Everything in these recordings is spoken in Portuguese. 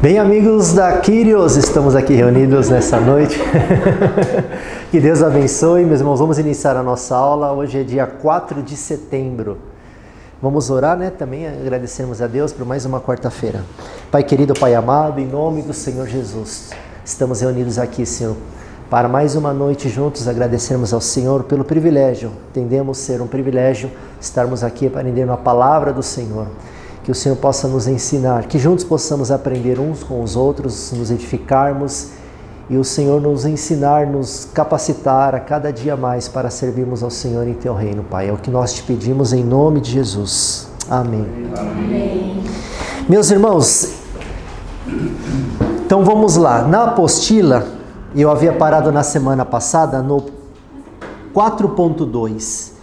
Bem, amigos da Kyrios, estamos aqui reunidos nessa noite. Que Deus abençoe, meus irmãos. Vamos iniciar a nossa aula. Hoje é dia 4 de setembro. Vamos orar, né? Também agradecemos a Deus por mais uma quarta-feira. Pai querido, Pai amado, em nome do Senhor Jesus, estamos reunidos aqui, Senhor, para mais uma noite juntos. Agradecemos ao Senhor pelo privilégio. Entendemos ser um privilégio estarmos aqui para aprender a palavra do Senhor. Que o Senhor possa nos ensinar, que juntos possamos aprender uns com os outros, nos edificarmos e o Senhor nos ensinar, nos capacitar a cada dia mais para servirmos ao Senhor em Teu reino, Pai. É o que nós te pedimos em nome de Jesus. Amém. Amém. Meus irmãos, então vamos lá. Na apostila, eu havia parado na semana passada no 4.2.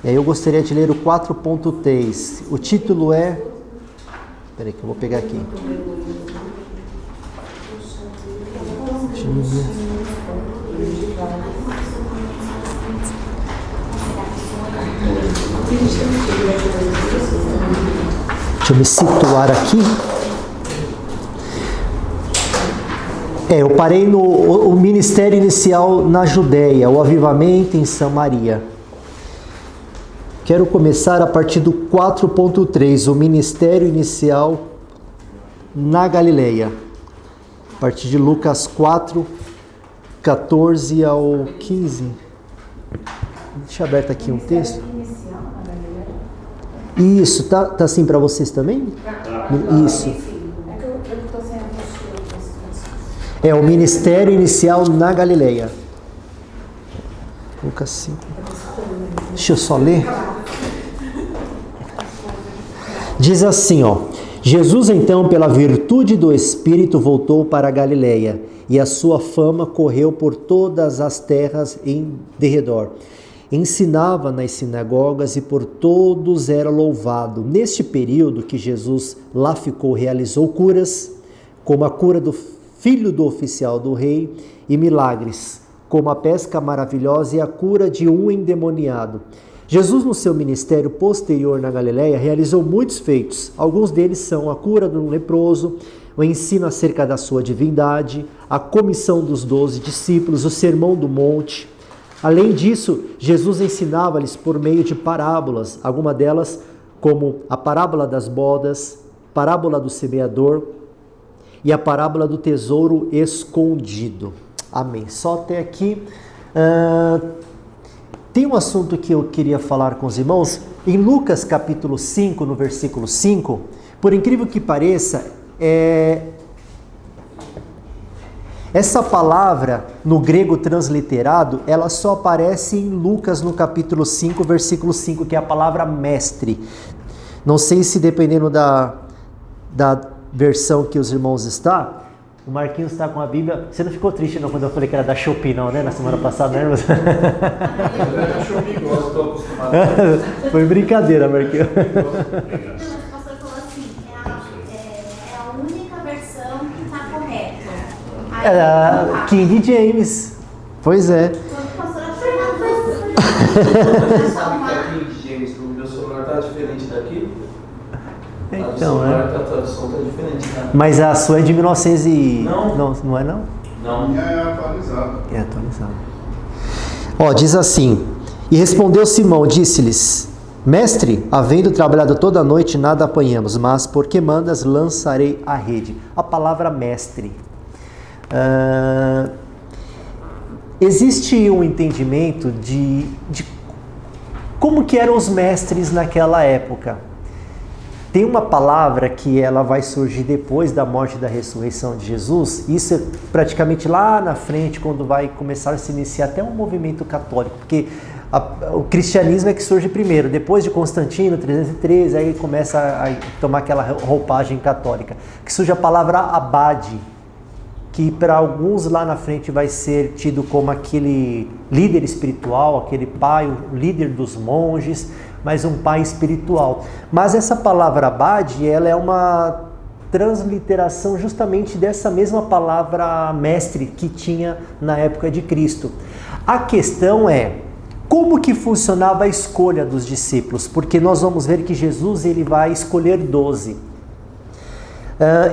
E aí eu gostaria de ler o 4.3. O título é... Espera aí que eu vou pegar aqui. Deixa eu me situar aqui. Eu parei no ministério inicial na Judéia, o avivamento em Samaria. Quero começar a partir do 4.3, o ministério inicial na Galileia. A partir de Lucas 4, 14 ao 15. Deixa aberto aqui um texto. Isso, tá assim para vocês também? Isso. É o ministério inicial na Galileia. Lucas 5. Deixa eu só ler. Diz assim, Jesus então, pela virtude do Espírito, voltou para a Galileia, e a sua fama correu por todas as terras em derredor. Ensinava nas sinagogas e por todos era louvado. Neste período que Jesus lá ficou, realizou curas, como a cura do filho do oficial do rei, e milagres, como a pesca maravilhosa e a cura de um endemoniado. Jesus, no seu ministério posterior na Galileia, realizou muitos feitos. Alguns deles são a cura do leproso, o ensino acerca da sua divindade, a comissão dos 12 discípulos, o sermão do monte. Além disso, Jesus ensinava-lhes por meio de parábolas, algumas delas como a parábola das bodas, parábola do semeador e a parábola do tesouro escondido. Amém. Só até aqui. Tem um assunto que eu queria falar com os irmãos. Em Lucas capítulo 5, no versículo 5, por incrível que pareça, essa palavra no grego transliterado, ela só aparece em Lucas no capítulo 5, versículo 5, que é a palavra mestre. Não sei se dependendo da versão que os irmãos estão. O Marquinhos está com a Bíblia. Você não ficou triste não quando eu falei que era da Shopee não, né? Na semana passada, né? Da Shopee, gosto, estou acostumado. Foi brincadeira, Marquinhos. O pastor falou assim, é a única versão que está correta. Era King James. Pois é. O pastor afirmou Você sabe que a King James, o meu celular está diferente daqui? Então, a tradução está diferente, né? Mas a sua é de 1900 e... Não. Não é não? Não. É atualizado. É atualizado. Diz assim: E respondeu Simão, disse-lhes: Mestre, havendo trabalhado toda a noite, nada apanhamos, mas porque mandas, lançarei a rede. A palavra mestre. Existe um entendimento de como que eram os mestres naquela época. Tem uma palavra que ela vai surgir depois da morte e da ressurreição de Jesus. Isso é praticamente lá na frente, quando vai começar a se iniciar até um movimento católico, porque o cristianismo é que surge primeiro, depois de Constantino, 313, aí começa a tomar aquela roupagem católica, que surge a palavra abade, que para alguns lá na frente vai ser tido como aquele líder espiritual, aquele pai, o líder dos monges, mas um pai espiritual. Mas essa palavra abade, ela é uma transliteração justamente dessa mesma palavra mestre que tinha na época de Cristo. A questão é, como que funcionava a escolha dos discípulos? Porque nós vamos ver que Jesus ele vai escolher 12.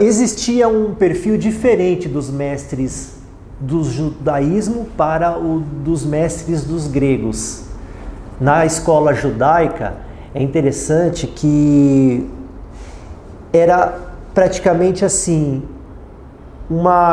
Existia um perfil diferente dos mestres do judaísmo para o dos mestres dos gregos. Na escola judaica, é interessante que era praticamente assim,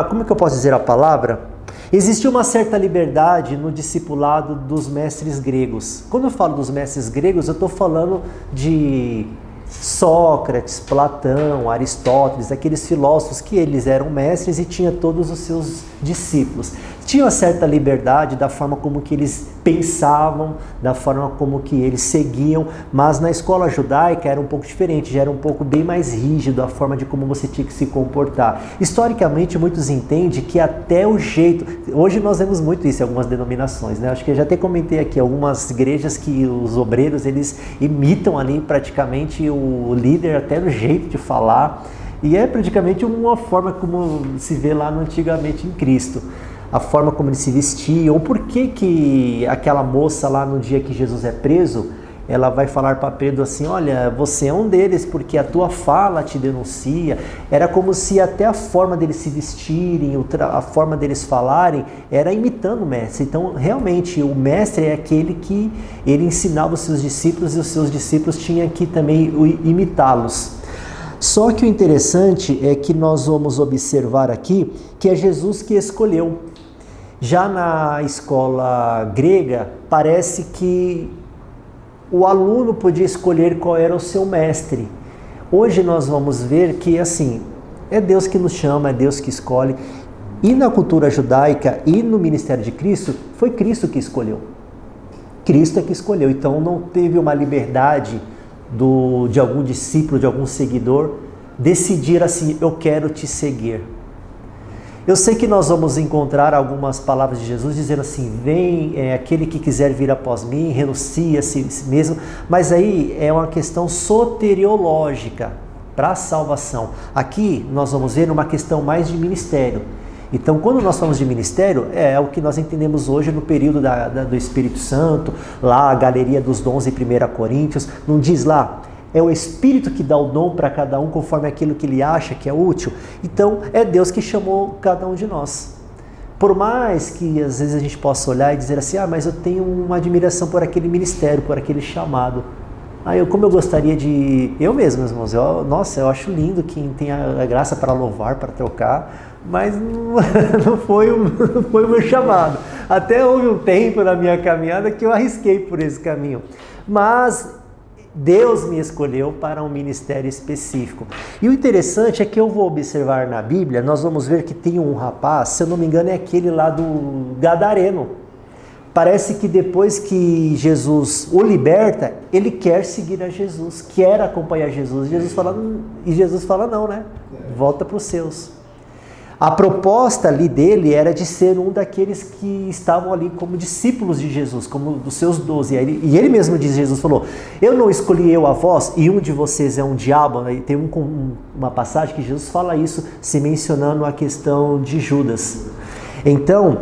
como que eu posso dizer a palavra? Existia uma certa liberdade no discipulado dos mestres gregos. Quando eu falo dos mestres gregos, eu estou falando de Sócrates, Platão, Aristóteles, aqueles filósofos que eles eram mestres e tinha todos os seus discípulos. Tinha uma certa liberdade da forma como que eles pensavam, da forma como que eles seguiam, mas na escola judaica era um pouco diferente, já era um pouco bem mais rígido a forma de como você tinha que se comportar. Historicamente, muitos entendem que até o jeito... Hoje nós vemos muito isso em algumas denominações, né? Acho que eu já até comentei aqui, algumas igrejas que os obreiros, eles imitam ali praticamente o líder até no jeito de falar, e é praticamente uma forma como se vê lá no antigamente em Cristo. A forma como ele se vestia, ou por que aquela moça lá no dia que Jesus é preso, ela vai falar para Pedro assim, olha, você é um deles porque a tua fala te denuncia. Era como se até a forma deles se vestirem, a forma deles falarem, era imitando o mestre. Então, realmente, o mestre é aquele que ele ensinava os seus discípulos e os seus discípulos tinham que também imitá-los. Só que o interessante é que nós vamos observar aqui que é Jesus que escolheu. Já na escola grega, parece que o aluno podia escolher qual era o seu mestre. Hoje nós vamos ver que, assim, é Deus que nos chama, é Deus que escolhe. E na cultura judaica e no ministério de Cristo, foi Cristo que escolheu. Cristo é que escolheu. Então não teve uma liberdade de algum discípulo, de algum seguidor, decidir assim, eu quero te seguir. Eu sei que nós vamos encontrar algumas palavras de Jesus dizendo assim, vem aquele que quiser vir após mim, renuncia a si mesmo, mas aí é uma questão soteriológica para a salvação. Aqui nós vamos ver uma questão mais de ministério. Então, quando nós falamos de ministério, é o que nós entendemos hoje no período do Espírito Santo, lá a galeria dos dons em 1 Coríntios, não diz lá, é o Espírito que dá o dom para cada um conforme aquilo que ele acha que é útil. Então, é Deus que chamou cada um de nós. Por mais que às vezes a gente possa olhar e dizer assim, mas eu tenho uma admiração por aquele ministério, por aquele chamado. Como eu gostaria de... Eu mesmo, meus irmãos, eu acho lindo quem tem a graça para louvar, para trocar, mas não foi o meu chamado. Até houve um tempo na minha caminhada que eu arrisquei por esse caminho. Mas Deus me escolheu para um ministério específico. E o interessante é que eu vou observar na Bíblia, nós vamos ver que tem um rapaz, se eu não me engano é aquele lá do Gadareno. Parece que depois que Jesus o liberta, ele quer seguir a Jesus, quer acompanhar Jesus. E Jesus fala não, né? Volta para os seus. A proposta ali dele era de ser um daqueles que estavam ali como discípulos de Jesus, como dos seus 12. E ele mesmo diz, Jesus falou, eu não escolhi eu a vós, e um de vocês é um diabo. Tem uma passagem que Jesus fala isso, se mencionando a questão de Judas. Então,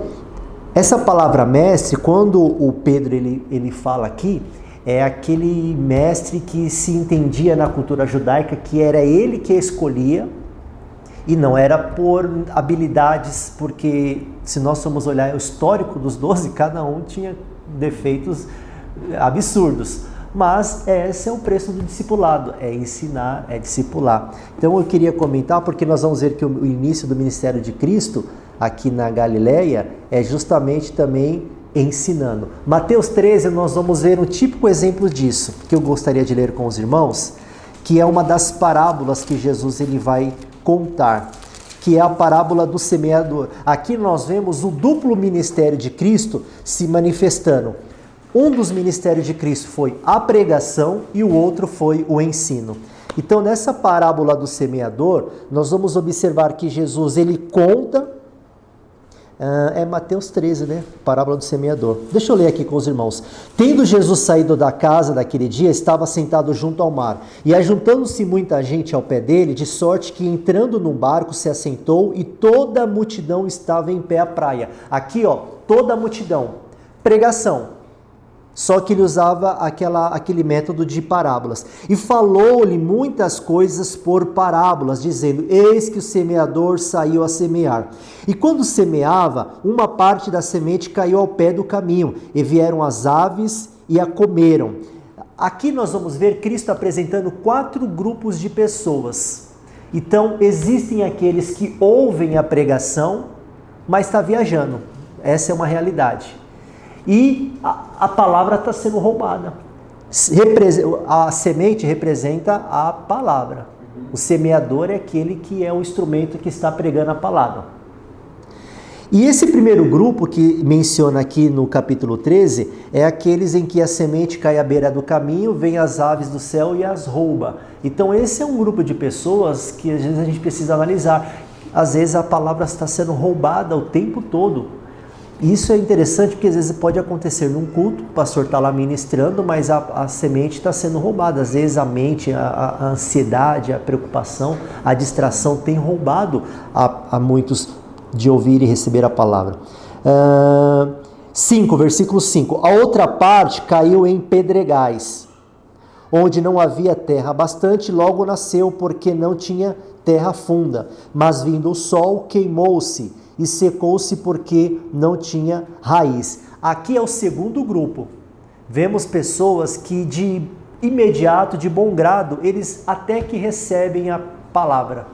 essa palavra mestre, quando o Pedro ele fala aqui, é aquele mestre que se entendia na cultura judaica que era ele que escolhia, e não era por habilidades, porque se nós formos olhar o histórico dos 12, cada um tinha defeitos absurdos. Mas esse é o preço do discipulado, é ensinar, é discipular. Então eu queria comentar, porque nós vamos ver que o início do ministério de Cristo, aqui na Galileia, é justamente também ensinando. Mateus 13, nós vamos ver um típico exemplo disso, que eu gostaria de ler com os irmãos, que é uma das parábolas que Jesus ele vai contar, que é a parábola do semeador. Aqui nós vemos o duplo ministério de Cristo se manifestando. Um dos ministérios de Cristo foi a pregação e o outro foi o ensino. Então, nessa parábola do semeador, nós vamos observar que Jesus ele conta, é Mateus 13, né? Parábola do semeador. Deixa eu ler aqui com os irmãos. Tendo Jesus saído da casa daquele dia, estava sentado junto ao mar. E ajuntando-se muita gente ao pé dele, de sorte que entrando num barco se assentou e toda a multidão estava em pé à praia. Aqui, toda a multidão. Pregação. Só que ele usava aquele método de parábolas. E falou-lhe muitas coisas por parábolas, dizendo: eis que o semeador saiu a semear. E quando semeava, uma parte da semente caiu ao pé do caminho, e vieram as aves e a comeram. Aqui nós vamos ver Cristo apresentando 4 grupos de pessoas. Então, existem aqueles que ouvem a pregação, mas está viajando. Essa é uma realidade. E a palavra está sendo roubada. A semente representa a palavra. O semeador é aquele que é o instrumento que está pregando a palavra. E esse primeiro grupo que menciona aqui no capítulo 13 é aqueles em que a semente cai à beira do caminho, vem as aves do céu e as rouba. Então esse é um grupo de pessoas que às vezes a gente precisa analisar. Às vezes a palavra está sendo roubada o tempo todo. Isso é interessante porque às vezes pode acontecer num culto, o pastor está lá ministrando, mas a semente está sendo roubada. Às vezes a mente, a ansiedade, a preocupação, a distração tem roubado a muitos de ouvir e receber a palavra. 5, versículo 5. A outra parte caiu em pedregais, onde não havia terra bastante, logo nasceu, porque não tinha terra funda. Mas vindo o sol, queimou-se e secou-se, porque não tinha raiz. Aqui é o segundo grupo. Vemos pessoas que de imediato, de bom grado, eles até que recebem a palavra.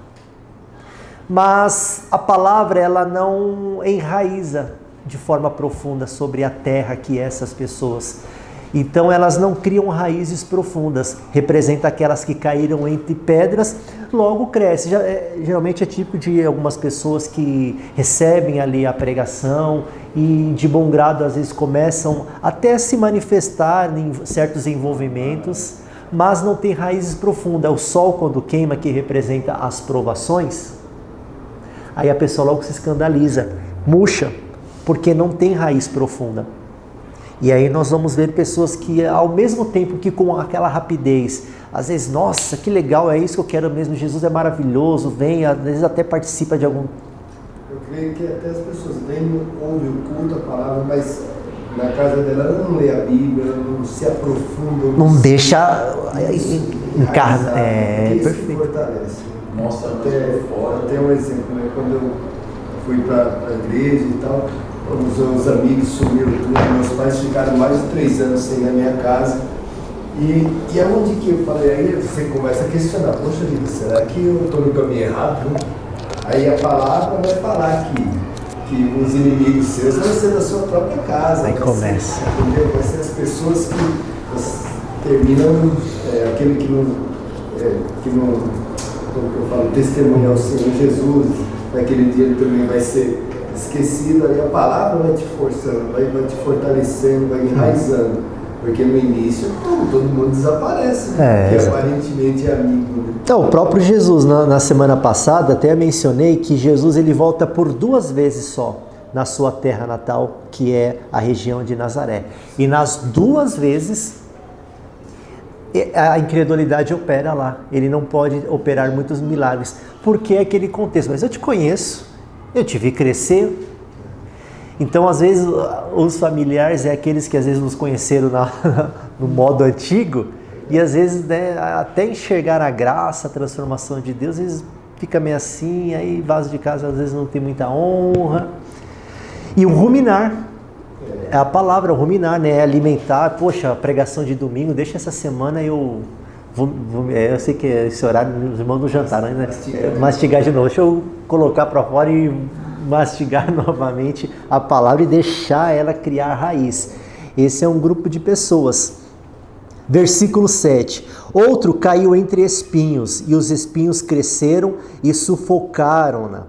Mas a palavra ela não enraiza de forma profunda sobre a terra que é essas pessoas. Então elas não criam raízes profundas. Representa aquelas que caíram entre pedras, logo cresce. Geralmente é típico de algumas pessoas que recebem ali a pregação e de bom grado às vezes começam até a se manifestar em certos envolvimentos, mas não tem raízes profundas. O sol quando queima, que representa as provações, aí a pessoa logo se escandaliza, murcha, porque não tem raiz profunda. E aí nós vamos ver pessoas que ao mesmo tempo que com aquela rapidez, às vezes, nossa, que legal, é isso que eu quero mesmo, Jesus é maravilhoso, vem, às vezes até participa de algum... Eu creio que até as pessoas vêm, ouvem o culto, a palavra, mas na casa dela ela não lê a Bíblia, não se aprofunda. Não deixa encarnar. Isso que fortalece. Mostra até um exemplo, né? Quando eu fui para a igreja e tal, os amigos sumiram tudo, meus pais ficaram mais de 3 anos sem ir na minha casa. E é onde que eu falei, aí você começa a questionar, poxa vida, será que eu estou no caminho errado? Aí a palavra vai falar que os inimigos seus vão ser da sua própria casa. Aí começa. Entendeu? Vai ser as pessoas que terminam, aquele que não como eu falo, testemunhar o Senhor Jesus, naquele dia ele também vai ser esquecido, aí a palavra vai te forçando, vai te fortalecendo, vai enraizando, porque no início todo mundo desaparece, que aparentemente é amigo. Né? Então, o próprio Jesus, na semana passada, até mencionei que Jesus ele volta por 2 vezes só na sua terra natal, que é a região de Nazaré. E nas 2 vezes a incredulidade opera lá. Ele não pode operar muitos milagres, porque é aquele contexto. Mas eu te conheço, eu te vi crescer. Então, às vezes, os familiares é aqueles que às vezes nos conheceram no modo antigo, e às vezes, né, até enxergar a graça, a transformação de Deus, às vezes fica meio assim, aí vaso de casa às vezes não tem muita honra. E o ruminar, é a palavra, o ruminar, né? É alimentar. Poxa, a pregação de domingo, deixa essa semana eu sei que esse horário os irmãos não jantaram, né? Mastigar de novo. Deixa eu colocar para fora e mastigar novamente a palavra e deixar ela criar raiz. Esse é um grupo de pessoas. Versículo 7. Outro caiu entre espinhos, e os espinhos cresceram e sufocaram-na.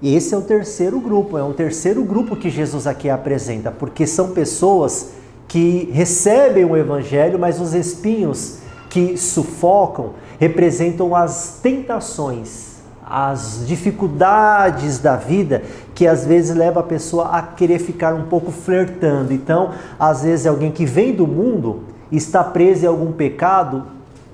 Esse é o terceiro grupo, é um terceiro grupo que Jesus aqui apresenta, porque são pessoas que recebem o evangelho, mas os espinhos que sufocam representam as tentações, as dificuldades da vida, que às vezes leva a pessoa a querer ficar um pouco flertando. Então, às vezes alguém que vem do mundo, está preso em algum pecado,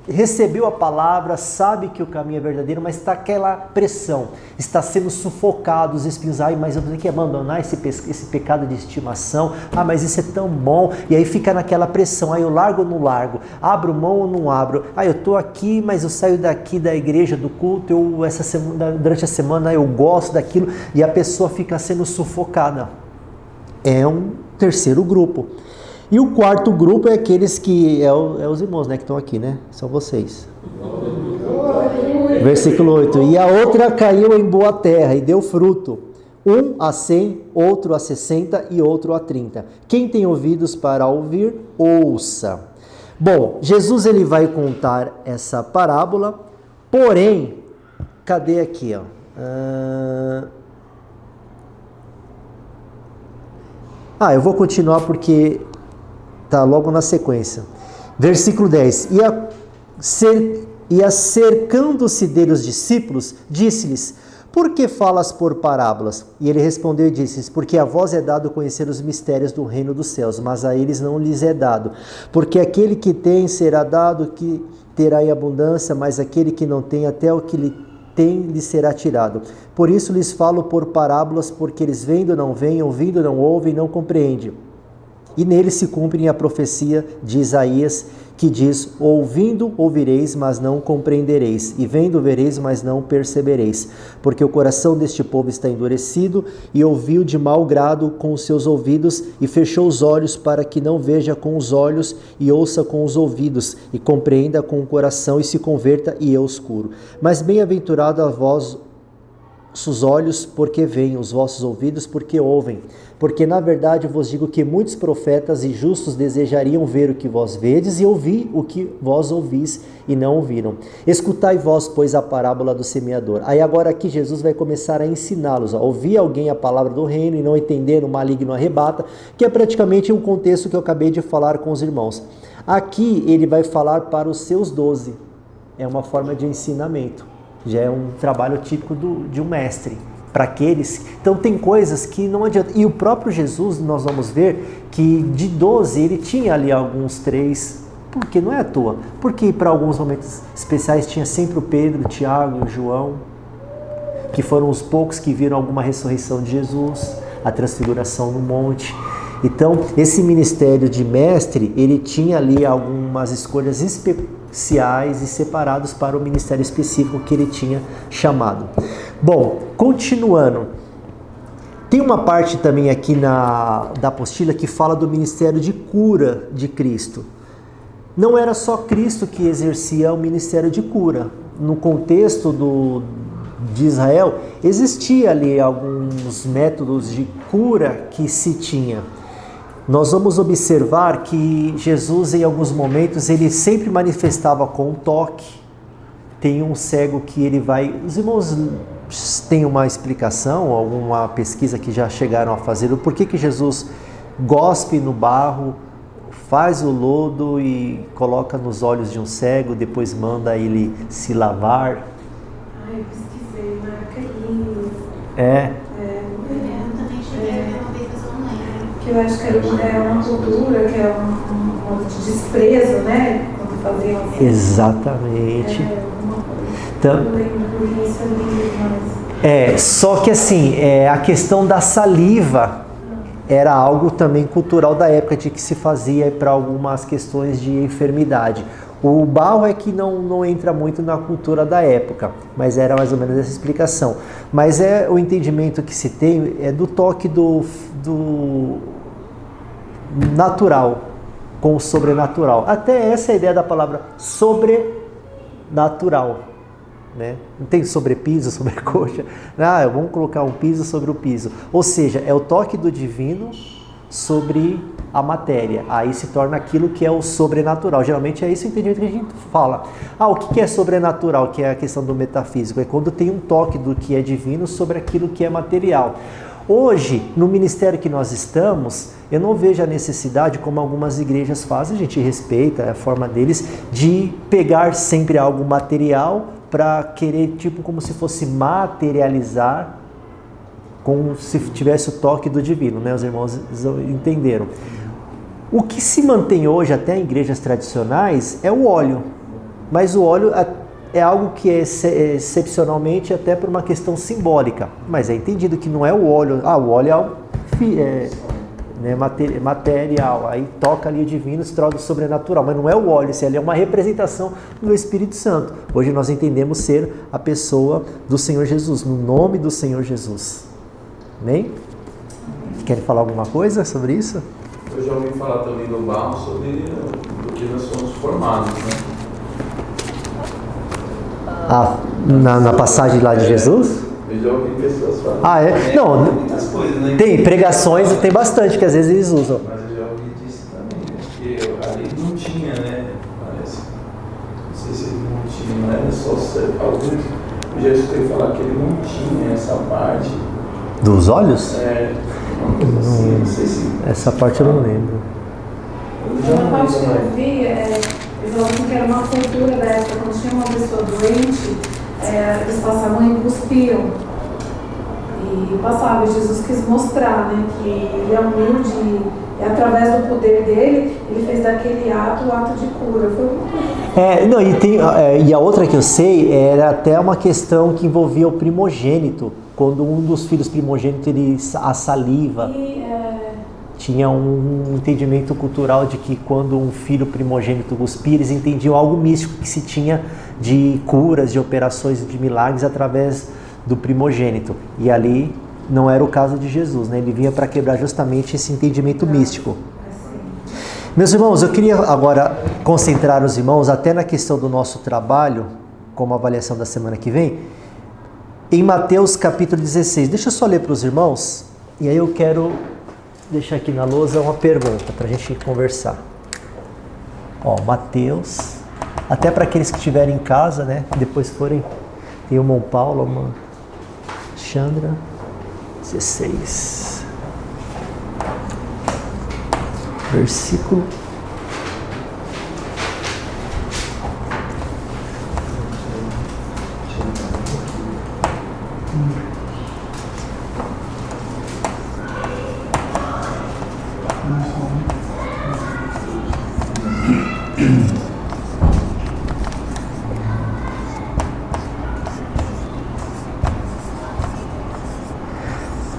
recebeu a palavra, sabe que o caminho é verdadeiro, mas está aquela pressão, está sendo sufocado, os espinhos, mas eu tenho que abandonar esse pecado de estimação, mas isso é tão bom, e aí fica naquela pressão, eu largo ou não largo, abro mão ou não abro, eu estou aqui, mas eu saio daqui da igreja, do culto, durante a semana eu gosto daquilo, e a pessoa fica sendo sufocada. É um terceiro grupo. E o quarto grupo é aqueles que, os irmãos, né, que estão aqui, né? São vocês. Versículo 8. E a outra caiu em boa terra e deu fruto. Um a 100, outro a 60 e outro a 30. Quem tem ouvidos para ouvir, ouça. Bom, Jesus ele vai contar essa parábola, porém, cadê aqui? Eu vou continuar porque está logo na sequência. Versículo 10. E acercando-se dele os discípulos, disse-lhes: por que falas por parábolas? E ele respondeu e disse: porque a vós é dado conhecer os mistérios do reino dos céus, mas a eles não lhes é dado. Porque aquele que tem será dado, que terá em abundância, mas aquele que não tem, até o que lhe tem lhe será tirado. Por isso lhes falo por parábolas, porque eles vendo não veem, ouvindo não ouvem, não compreendem. E nele se cumpre a profecia de Isaías, que diz: ouvindo ouvireis, mas não compreendereis, e vendo vereis, mas não percebereis, porque o coração deste povo está endurecido, e ouviu de mau grado com os seus ouvidos, e fechou os olhos para que não veja com os olhos, e ouça com os ouvidos, e compreenda com o coração, e se converta, e eu os curo. Mas bem-aventurado a vós os olhos, porque veem, os vossos ouvidos, porque ouvem. Porque na verdade vos digo que muitos profetas e justos desejariam ver o que vós vedes e ouvir o que vós ouvis e não ouviram. Escutai vós, pois, a parábola do semeador. Aí agora aqui Jesus vai começar a ensiná-los. Ouvir alguém a palavra do reino e não entender, o maligno arrebata, que é praticamente um contexto que eu acabei de falar com os irmãos. Aqui ele vai falar para os seus 12. É uma forma de ensinamento. Já é um trabalho típico de um mestre, para aqueles. Então tem coisas que não adianta. E o próprio Jesus, nós vamos ver que de 12 ele tinha ali alguns 3, porque não é à toa, porque para alguns momentos especiais tinha sempre o Pedro, o Tiago e o João, que foram os poucos que viram alguma ressurreição de Jesus, a transfiguração no monte. Então esse ministério de mestre, ele tinha ali algumas escolhas especiais e separados para o ministério específico que ele tinha chamado. Bom, continuando, tem uma parte também aqui da apostila que fala do ministério de cura de Cristo. Não era só Cristo que exercia o ministério de cura. No contexto de Israel, existia ali alguns métodos de cura que se tinha. Nós vamos observar que Jesus, em alguns momentos, ele sempre manifestava com um toque. Tem um cego que ele vai... Os irmãos têm uma explicação, alguma pesquisa que já chegaram a fazer, o porquê que Jesus gospe no barro, faz o lodo e coloca nos olhos de um cego, depois manda ele se lavar. Eu pesquisei, marcarinhos. Eu também cheguei a ver uma vez, mas eu não lembro. Que eu acho que é uma cultura, que é um modo de desprezo, né? Quando faziam assim. Exatamente. Então, eu lembro porque isso é lindo demais. Só que assim, a questão da saliva era algo também cultural da época, de que se fazia para algumas questões de enfermidade. O barro é que não entra muito na cultura da época, mas era mais ou menos essa explicação. Mas o entendimento que se tem é do toque do natural com o sobrenatural. Até essa é a ideia da palavra sobrenatural. Né? Não tem sobrepiso, sobrecoxa. Vamos colocar um piso sobre o piso. Ou seja, é o toque do divino sobre a matéria. Aí se torna aquilo que é o sobrenatural. Geralmente é esse o entendimento que a gente fala. O que é sobrenatural? Que é a questão do metafísico. É quando tem um toque do que é divino sobre aquilo que é material. Hoje, no ministério que nós estamos, eu não vejo a necessidade, como algumas igrejas fazem, a gente respeita a forma deles, de pegar sempre algo material para querer, como se fosse materializar, como se tivesse o toque do divino, né? Os irmãos entenderam. O que se mantém hoje, até em igrejas tradicionais, é o óleo. Mas o óleo é algo que é excepcionalmente até por uma questão simbólica. Mas é entendido que não é o óleo. O óleo é algo material. Aí toca ali o divino, se torna o sobrenatural. Mas não é o óleo, isso ali é uma representação do Espírito Santo. Hoje nós entendemos ser a pessoa do Senhor Jesus, no nome do Senhor Jesus. Amém? Querem falar alguma coisa sobre isso? Eu já ouvi falar também do barro, sobre do que nós somos formados, né? Na passagem lá de Jesus? Eu já ouvi pessoas falando. Não, tem muitas coisas, né? Tem pregações e tem bastante que às vezes eles usam. Mas eu já ouvi disso também, né? Porque ali não tinha, né? Parece. Não sei se ele não tinha, não era só alguns. Eu já escutei falar que ele não tinha essa parte. Dos olhos? Uma coisa assim, não sei se. Essa parte eu não lembro. Uma parte que eu vi, ele falou assim que era uma cultura da época, quando tinha uma pessoa doente, eles passavam e cuspiam. E passavam, Jesus quis mostrar, né, que ele é humilde e através do poder dele, ele fez daquele ato o ato de cura. Foi muito E a outra que eu sei era até uma questão que envolvia o primogênito. Quando um dos filhos primogênitos, a saliva. Tinha um entendimento cultural de que quando um filho primogênito cuspia, eles entendiam algo místico que se tinha de curas, de operações, de milagres através do primogênito. E ali não era o caso de Jesus, né? Ele vinha para quebrar justamente esse entendimento místico. Meus irmãos, eu queria agora concentrar os irmãos até na questão do nosso trabalho, como avaliação da semana que vem, em Mateus capítulo 16. Deixa eu só ler para os irmãos, e aí eu quero deixar aqui na lousa uma pergunta para a gente conversar. Mateus, até para aqueles que estiverem em casa, né? Depois forem, tem uma Paulo, uma Chandra, 16. Versículo.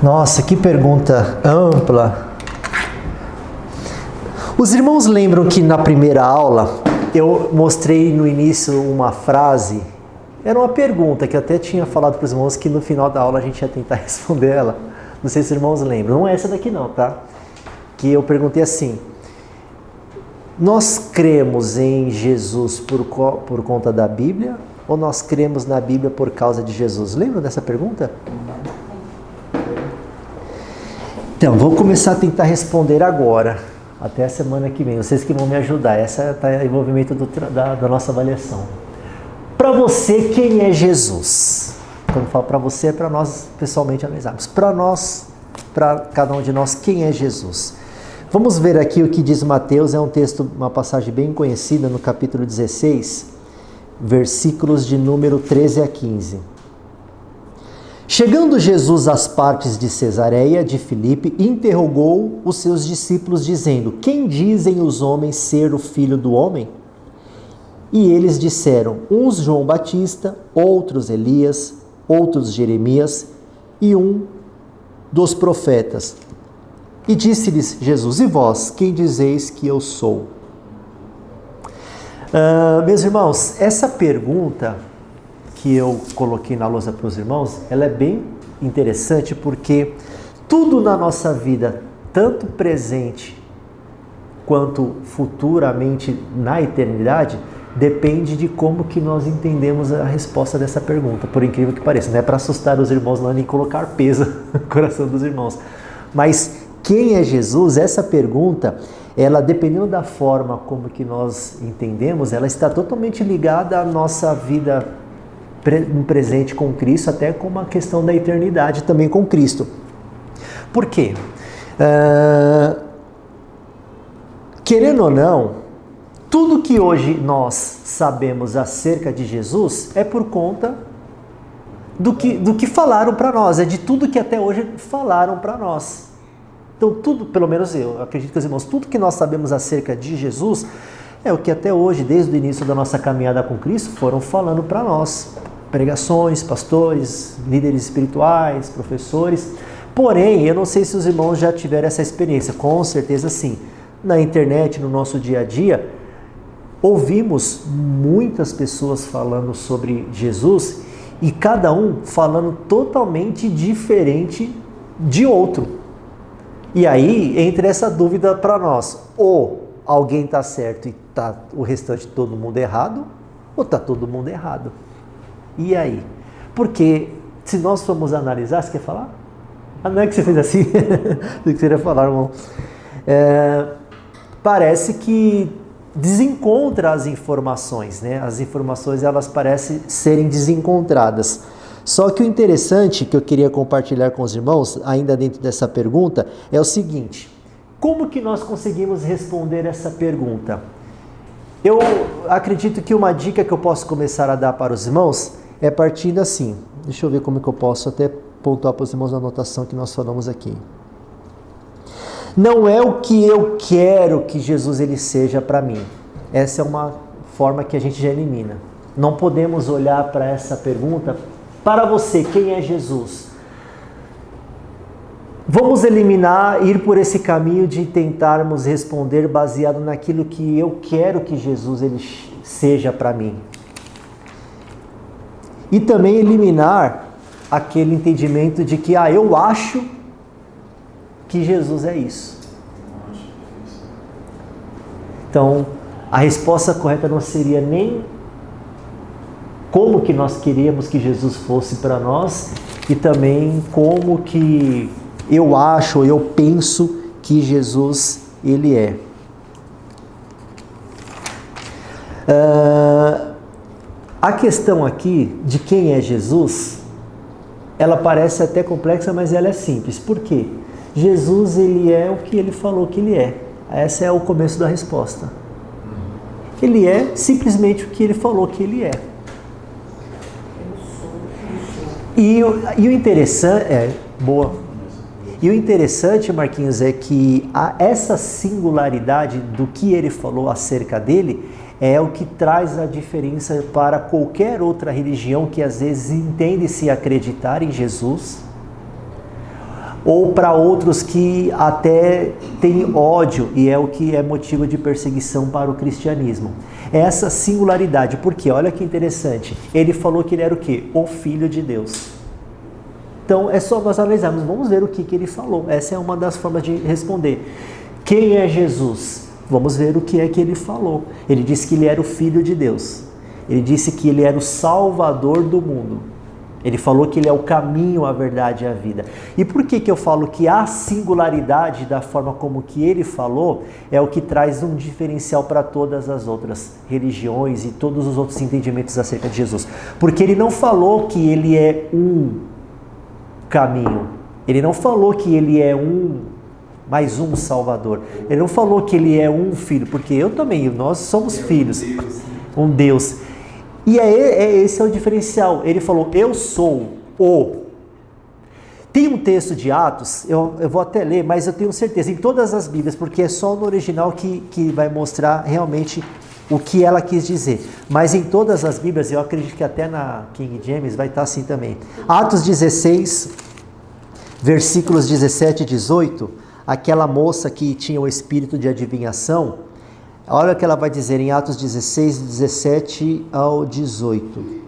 Nossa, que pergunta ampla. Os irmãos lembram que na primeira aula eu mostrei no início uma frase, era uma pergunta que eu até tinha falado para os irmãos que no final da aula a gente ia tentar responder ela. Não sei se os irmãos lembram, não é essa daqui não, tá? Que eu perguntei assim: nós cremos em Jesus por conta da Bíblia ou nós cremos na Bíblia por causa de Jesus? Lembram dessa pergunta? Então, vou começar a tentar responder agora, até a semana que vem. Vocês que vão me ajudar, essa está o envolvimento da nossa avaliação. Para você, quem é Jesus? Quando eu falo para você, é para nós pessoalmente analisarmos. Para nós, para cada um de nós, quem é Jesus? Vamos ver aqui o que diz Mateus, é um texto, uma passagem bem conhecida no capítulo 16, versículos de número 13 a 15. Chegando Jesus às partes de Cesareia de Filipe, interrogou os seus discípulos dizendo: quem dizem os homens ser o Filho do Homem? E eles disseram: uns João Batista, outros Elias, outros Jeremias e um dos profetas. E disse-lhes Jesus: e vós, quem dizeis que eu sou? Meus irmãos, essa pergunta que eu coloquei na lousa para os irmãos, ela é bem interessante porque tudo na nossa vida, tanto presente quanto futuramente na eternidade, depende de como que nós entendemos a resposta dessa pergunta, por incrível que pareça. Não é para assustar os irmãos, não é nem colocar peso no coração dos irmãos. Mas quem é Jesus? Essa pergunta, ela, dependendo da forma como que nós entendemos, ela está totalmente ligada à nossa vida no presente com Cristo, até com uma questão da eternidade também com Cristo. Por quê? Querendo ou não, tudo que hoje nós sabemos acerca de Jesus é por conta do que falaram para nós, é de tudo que até hoje falaram para nós. Então tudo, pelo menos eu acredito que os irmãos, tudo que nós sabemos acerca de Jesus É o que até hoje, desde o início da nossa caminhada com Cristo, foram falando para nós. Pregações, pastores, líderes espirituais, professores. Porém, eu não sei se os irmãos já tiveram essa experiência. Com certeza sim. Na internet, no nosso dia a dia, ouvimos muitas pessoas falando sobre Jesus e cada um falando totalmente diferente de outro. E aí entra essa dúvida para nós: ou alguém está certo e está o restante todo mundo errado, ou está todo mundo errado. E aí? Porque se nós formos analisar, você quer falar? Ah, não é que você fez assim? O que você ia falar, irmão? Parece que desencontra as informações, né? As informações, elas parecem serem desencontradas. Só que o interessante que eu queria compartilhar com os irmãos, ainda dentro dessa pergunta, é o seguinte: como que nós conseguimos responder essa pergunta? Eu acredito que uma dica que eu posso começar a dar para os irmãos é partindo assim. Deixa eu ver como que eu posso até pontuar para os irmãos a anotação que nós falamos aqui. Não é o que eu quero que Jesus ele seja para mim. Essa é uma forma que a gente já elimina. Não podemos olhar para essa pergunta: para você, quem é Jesus? Vamos eliminar, ir por esse caminho de tentarmos responder baseado naquilo que eu quero que Jesus ele seja para mim. E também eliminar aquele entendimento de que eu acho que Jesus é isso. Então, a resposta correta não seria nem como que nós queríamos que Jesus fosse para nós, e também como que eu acho, eu penso que Jesus ele é. A questão aqui de quem é Jesus, ela parece até complexa, mas ela é simples. Por quê? Jesus ele é o que ele falou que ele é. Esse é o começo da resposta. Ele é simplesmente o que ele falou que ele é. E o interessante E o interessante, Marquinhos, é que essa singularidade do que ele falou acerca dele é o que traz a diferença para qualquer outra religião que às vezes entende-se acreditar em Jesus, ou para outros que até têm ódio, e é o que é motivo de perseguição para o cristianismo. Essa singularidade, porque olha que interessante, ele falou que ele era o quê? O Filho de Deus. Então é só nós analisarmos, vamos ver o que ele falou. Essa é uma das formas de responder. Quem é Jesus? Vamos ver o que é que ele falou. Ele disse que ele era o Filho de Deus. Ele disse que ele era o Salvador do mundo. Ele falou que ele é o caminho, a verdade e a vida. E por que eu falo que a singularidade da forma como que ele falou é o que traz um diferencial para todas as outras religiões e todos os outros entendimentos acerca de Jesus? Porque ele não falou que ele é um caminho. Ele não falou que ele é mais um Salvador. Ele não falou que ele é um filho, porque eu também, nós somos filhos. Um Deus. E esse é o diferencial. Ele falou, eu sou o. Tem um texto de Atos, eu vou até ler, mas eu tenho certeza, em todas as Bíblias, porque é só no original que vai mostrar realmente o que ela quis dizer. Mas em todas as Bíblias, eu acredito que até na King James vai estar assim também. Atos 16, versículos 17 e 18, aquela moça que tinha o espírito de adivinhação, olha o que ela vai dizer em Atos 16, 17 ao 18.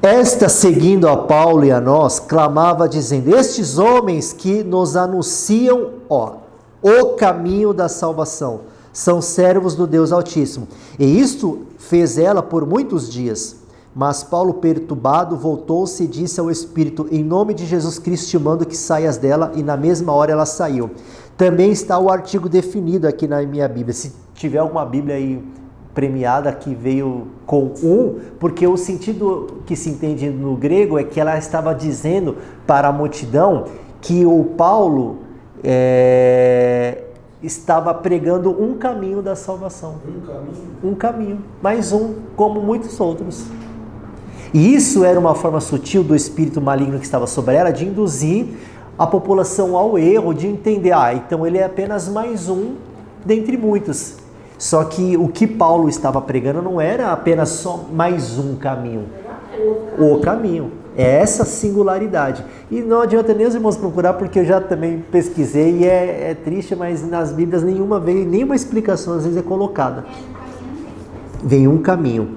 Esta, seguindo a Paulo e a nós, clamava dizendo, estes homens que nos anunciam o caminho da salvação, são servos do Deus Altíssimo. E isto fez ela por muitos dias. Mas Paulo, perturbado, voltou-se e disse ao Espírito, em nome de Jesus Cristo te mando que saias dela, e na mesma hora ela saiu. Também está o artigo definido aqui na minha Bíblia. Se tiver alguma Bíblia aí premiada que veio com porque o sentido que se entende no grego é que ela estava dizendo para a multidão que o Paulo estava pregando um caminho da salvação. Um caminho, mais um, como muitos outros. E isso era uma forma sutil do espírito maligno que estava sobre ela, de induzir a população ao erro, de entender, então ele é apenas mais um dentre muitos. Só que o que Paulo estava pregando não era apenas só mais um caminho. O caminho. É essa singularidade. E não adianta nem os irmãos procurar, porque eu já também pesquisei e é triste, mas nas Bíblias nenhuma explicação às vezes é colocada. Vem um caminho.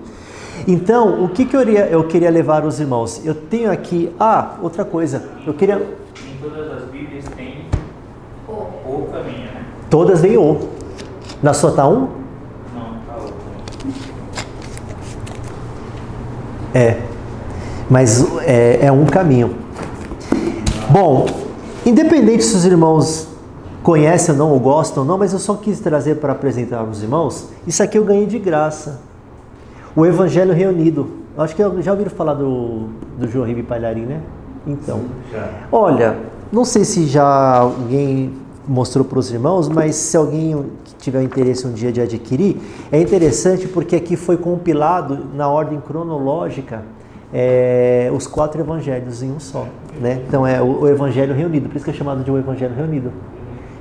Então, o que eu queria levar os irmãos? Eu tenho aqui... outra coisa. Eu queria... Em todas as Bíblias tem o caminho, né? Todas vêm o. Na sua tá um? Não, tá o. Mas é um caminho. Bom, independente se os irmãos conhecem ou não, ou gostam ou não, mas eu só quis trazer para apresentar aos irmãos, isso aqui eu ganhei de graça. O Evangelho Reunido. Acho que já ouviram falar do João Ribe Palharim, né? Então, olha, não sei se já alguém mostrou para os irmãos, mas se alguém tiver interesse um dia de adquirir, é interessante porque aqui foi compilado na ordem cronológica os 4 evangelhos em um só, né? Então é o Evangelho Reunido, por isso que é chamado de o Evangelho Reunido.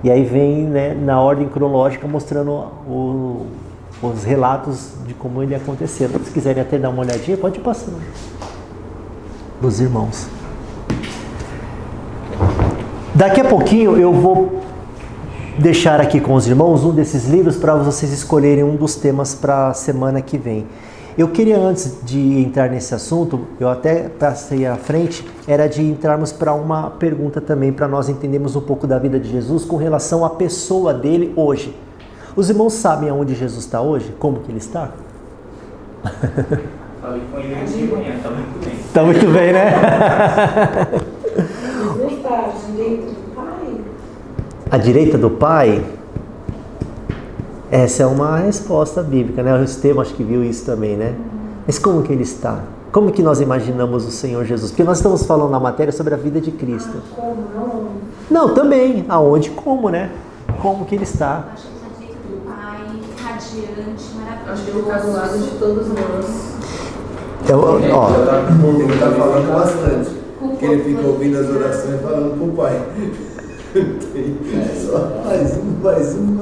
E aí vem, né, na ordem cronológica mostrando os relatos de como ele aconteceu. Se quiserem até dar uma olhadinha, pode ir passando os irmãos. Daqui a pouquinho eu vou deixar aqui com os irmãos um desses livros para vocês escolherem um dos temas para a semana que vem. Eu queria, antes de entrar nesse assunto, eu até passei à frente, era de entrarmos para uma pergunta também, para nós entendermos um pouco da vida de Jesus com relação à pessoa dele hoje. Os irmãos sabem aonde Jesus está hoje? Como que ele está? Falei com ele de manhã, está muito bem. Está muito bem, né? Jesus está à direita do Pai? À direita do Pai? Essa é uma resposta bíblica, né? O Estevão acho que viu isso também, né? Mas como que ele está? Como que nós imaginamos o Senhor Jesus? Porque nós estamos falando na matéria sobre a vida de Cristo. Como? Não, também. Aonde? Como, né? Como que ele está? Acho que está direito do Pai, radiante, maravilhoso. Acho que ele está do lado de todos nós. Ele está falando bastante. Porque ele fica ouvindo as orações e falando pro Pai. Só mais um.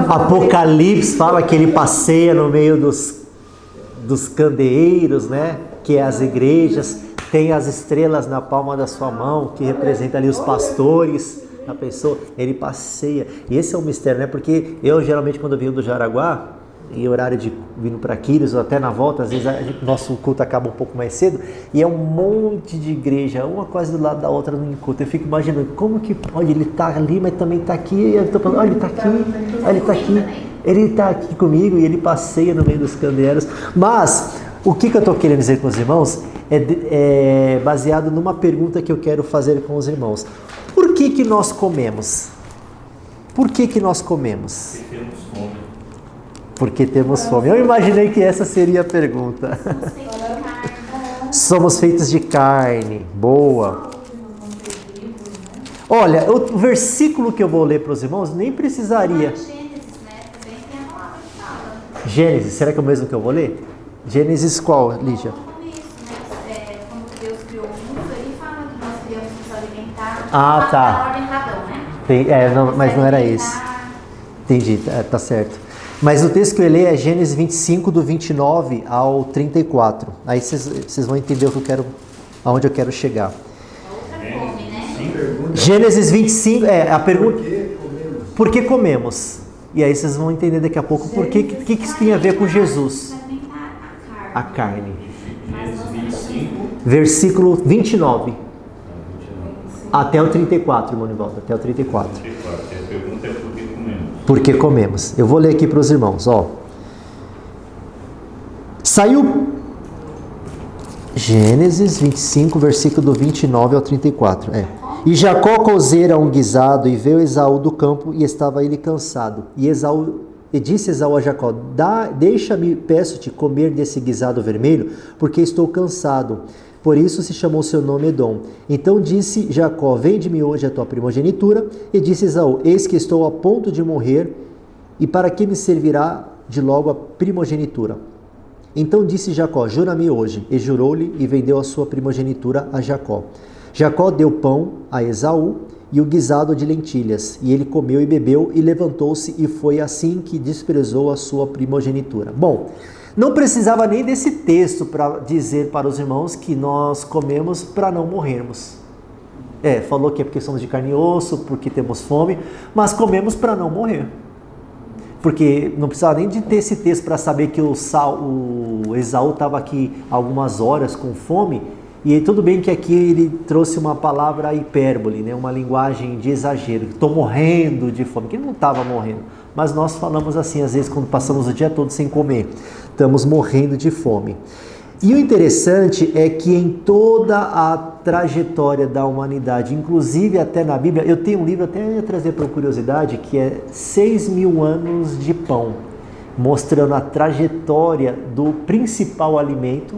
Apocalipse fala que ele passeia no meio dos candeeiros, né? Que é as igrejas, tem as estrelas na palma da sua mão, que representa ali os pastores, a pessoa, ele passeia. E esse é um mistério, né? Porque eu geralmente quando eu venho do Jaraguá, em horário de vindo para Quiros ou até na volta, às vezes nosso culto acaba um pouco mais cedo e é um monte de igreja, uma quase do lado da outra no culto. Eu fico imaginando como que pode, ele tá ali, mas também tá aqui, e eu tô falando, olha, ele tá aqui, olha, ele tá aqui, ele tá aqui comigo e ele passeia no meio dos candeeiros. Mas o que eu tô querendo dizer com os irmãos é baseado numa pergunta que eu quero fazer com os irmãos. Por que nós comemos? Por que nós comemos? Porque temos fome. Porque temos fome. Eu imaginei que essa seria a pergunta. Somos feitos de carne. Boa. Olha, o versículo que eu vou ler para os irmãos nem precisaria. Gênesis, né? Também tem a palavra que fala. Gênesis, será que é o mesmo que eu vou ler? Gênesis qual, Lígia? No começo, né? Quando Deus criou o mundo, ele fala que nós devemos nos alimentar. Ah, tá. Na ordem padrão, né? Mas não era isso. Entendi, tá certo. Mas o texto que eu li é Gênesis 25, do 29 ao 34. Aí vocês vão entender o que eu quero, aonde eu quero chegar. Outra fome, né? Gênesis 25, a pergunta... Por que comemos? E aí vocês vão entender daqui a pouco por que isso tem a ver com Jesus. A carne. Gênesis 25. Versículo 29. Até o 34, irmão Nivaldo, até o 34. A pergunta é por que comemos. Por que comemos? Eu vou ler aqui para os irmãos, ó. Saiu Gênesis 25, versículo do 29 ao 34. E Jacó cozera um guisado e veio Esaú do campo e estava ele cansado. E disse Esaú a Jacó: deixa-me, peço-te, comer desse guisado vermelho, porque estou cansado. Por isso se chamou seu nome Edom. Então disse Jacó: vende-me hoje a tua primogenitura. E disse Esaú: eis que estou a ponto de morrer, e para que me servirá de logo a primogenitura? Então disse Jacó: jura-me hoje. E jurou-lhe e vendeu a sua primogenitura a Jacó. Jacó deu pão a Esaú e o guisado de lentilhas, e ele comeu e bebeu e levantou-se, e foi assim que desprezou a sua primogenitura. Bom, não precisava nem desse texto para dizer para os irmãos que nós comemos para não morrermos. Falou que é porque somos de carne e osso, porque temos fome, mas comemos para não morrer. Porque não precisava nem de ter esse texto para saber que o Esaú estava aqui algumas horas com fome, e tudo bem que aqui ele trouxe uma palavra hipérbole, né? Uma linguagem de exagero, estou morrendo de fome, que ele não estava morrendo, mas nós falamos assim às vezes quando passamos o dia todo sem comer, estamos morrendo de fome. E o interessante é que em toda a trajetória da humanidade, inclusive até na Bíblia, eu tenho um livro, até ia trazer por curiosidade, que é 6.000 anos de pão, mostrando a trajetória do principal alimento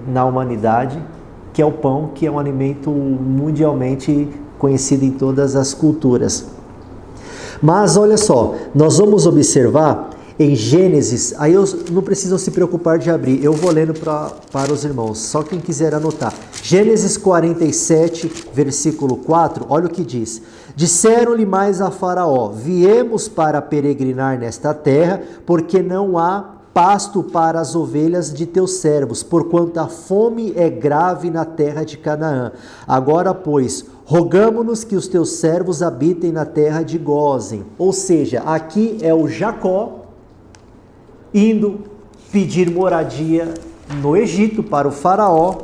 na humanidade, que é o pão, que é um alimento mundialmente conhecido em todas as culturas. Mas olha só, nós vamos observar em Gênesis, aí não precisam se preocupar de abrir, eu vou lendo para os irmãos, só quem quiser anotar. Gênesis 47, versículo 4, olha o que diz. Disseram-lhe mais a Faraó: viemos para peregrinar nesta terra, porque não há pasto para as ovelhas de teus servos, porquanto a fome é grave na terra de Canaã. Agora, pois, rogamo-nos que os teus servos habitem na terra de Gósen. Ou seja, aqui é o Jacó indo pedir moradia no Egito para o Faraó,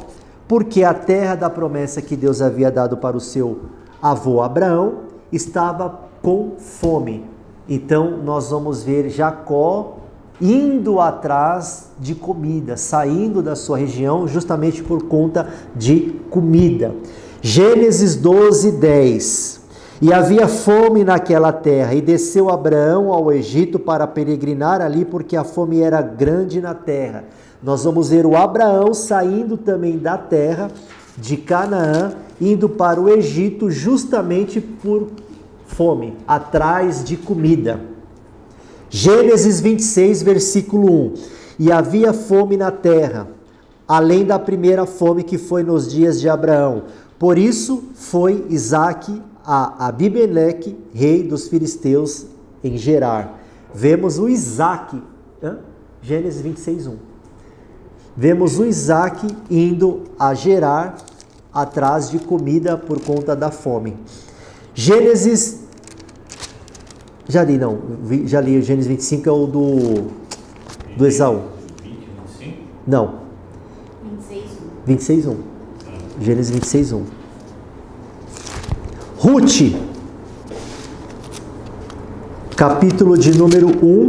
porque a terra da promessa que Deus havia dado para o seu avô Abraão estava com fome. Então nós vamos ver Jacó indo atrás de comida, saindo da sua região justamente por conta de comida. Gênesis 12, 10. E havia fome naquela terra, e desceu Abraão ao Egito para peregrinar ali, porque a fome era grande na terra. Nós vamos ver o Abraão saindo também da terra de Canaã, indo para o Egito justamente por fome, atrás de comida. Gênesis 26, versículo 1. E havia fome na terra, além da primeira fome que foi nos dias de Abraão. Por isso foi Isaque a Abimeleque, rei dos filisteus, em Gerar. Vemos o Isaque, Gênesis 26, 1. Vemos o Isaque indo a Gerar atrás de comida por conta da fome. Gênesis, já li o Gênesis 25, é o do Esaú. 25? Não. 26, 1. Gênesis 26, 1. Ruth, capítulo de número 1,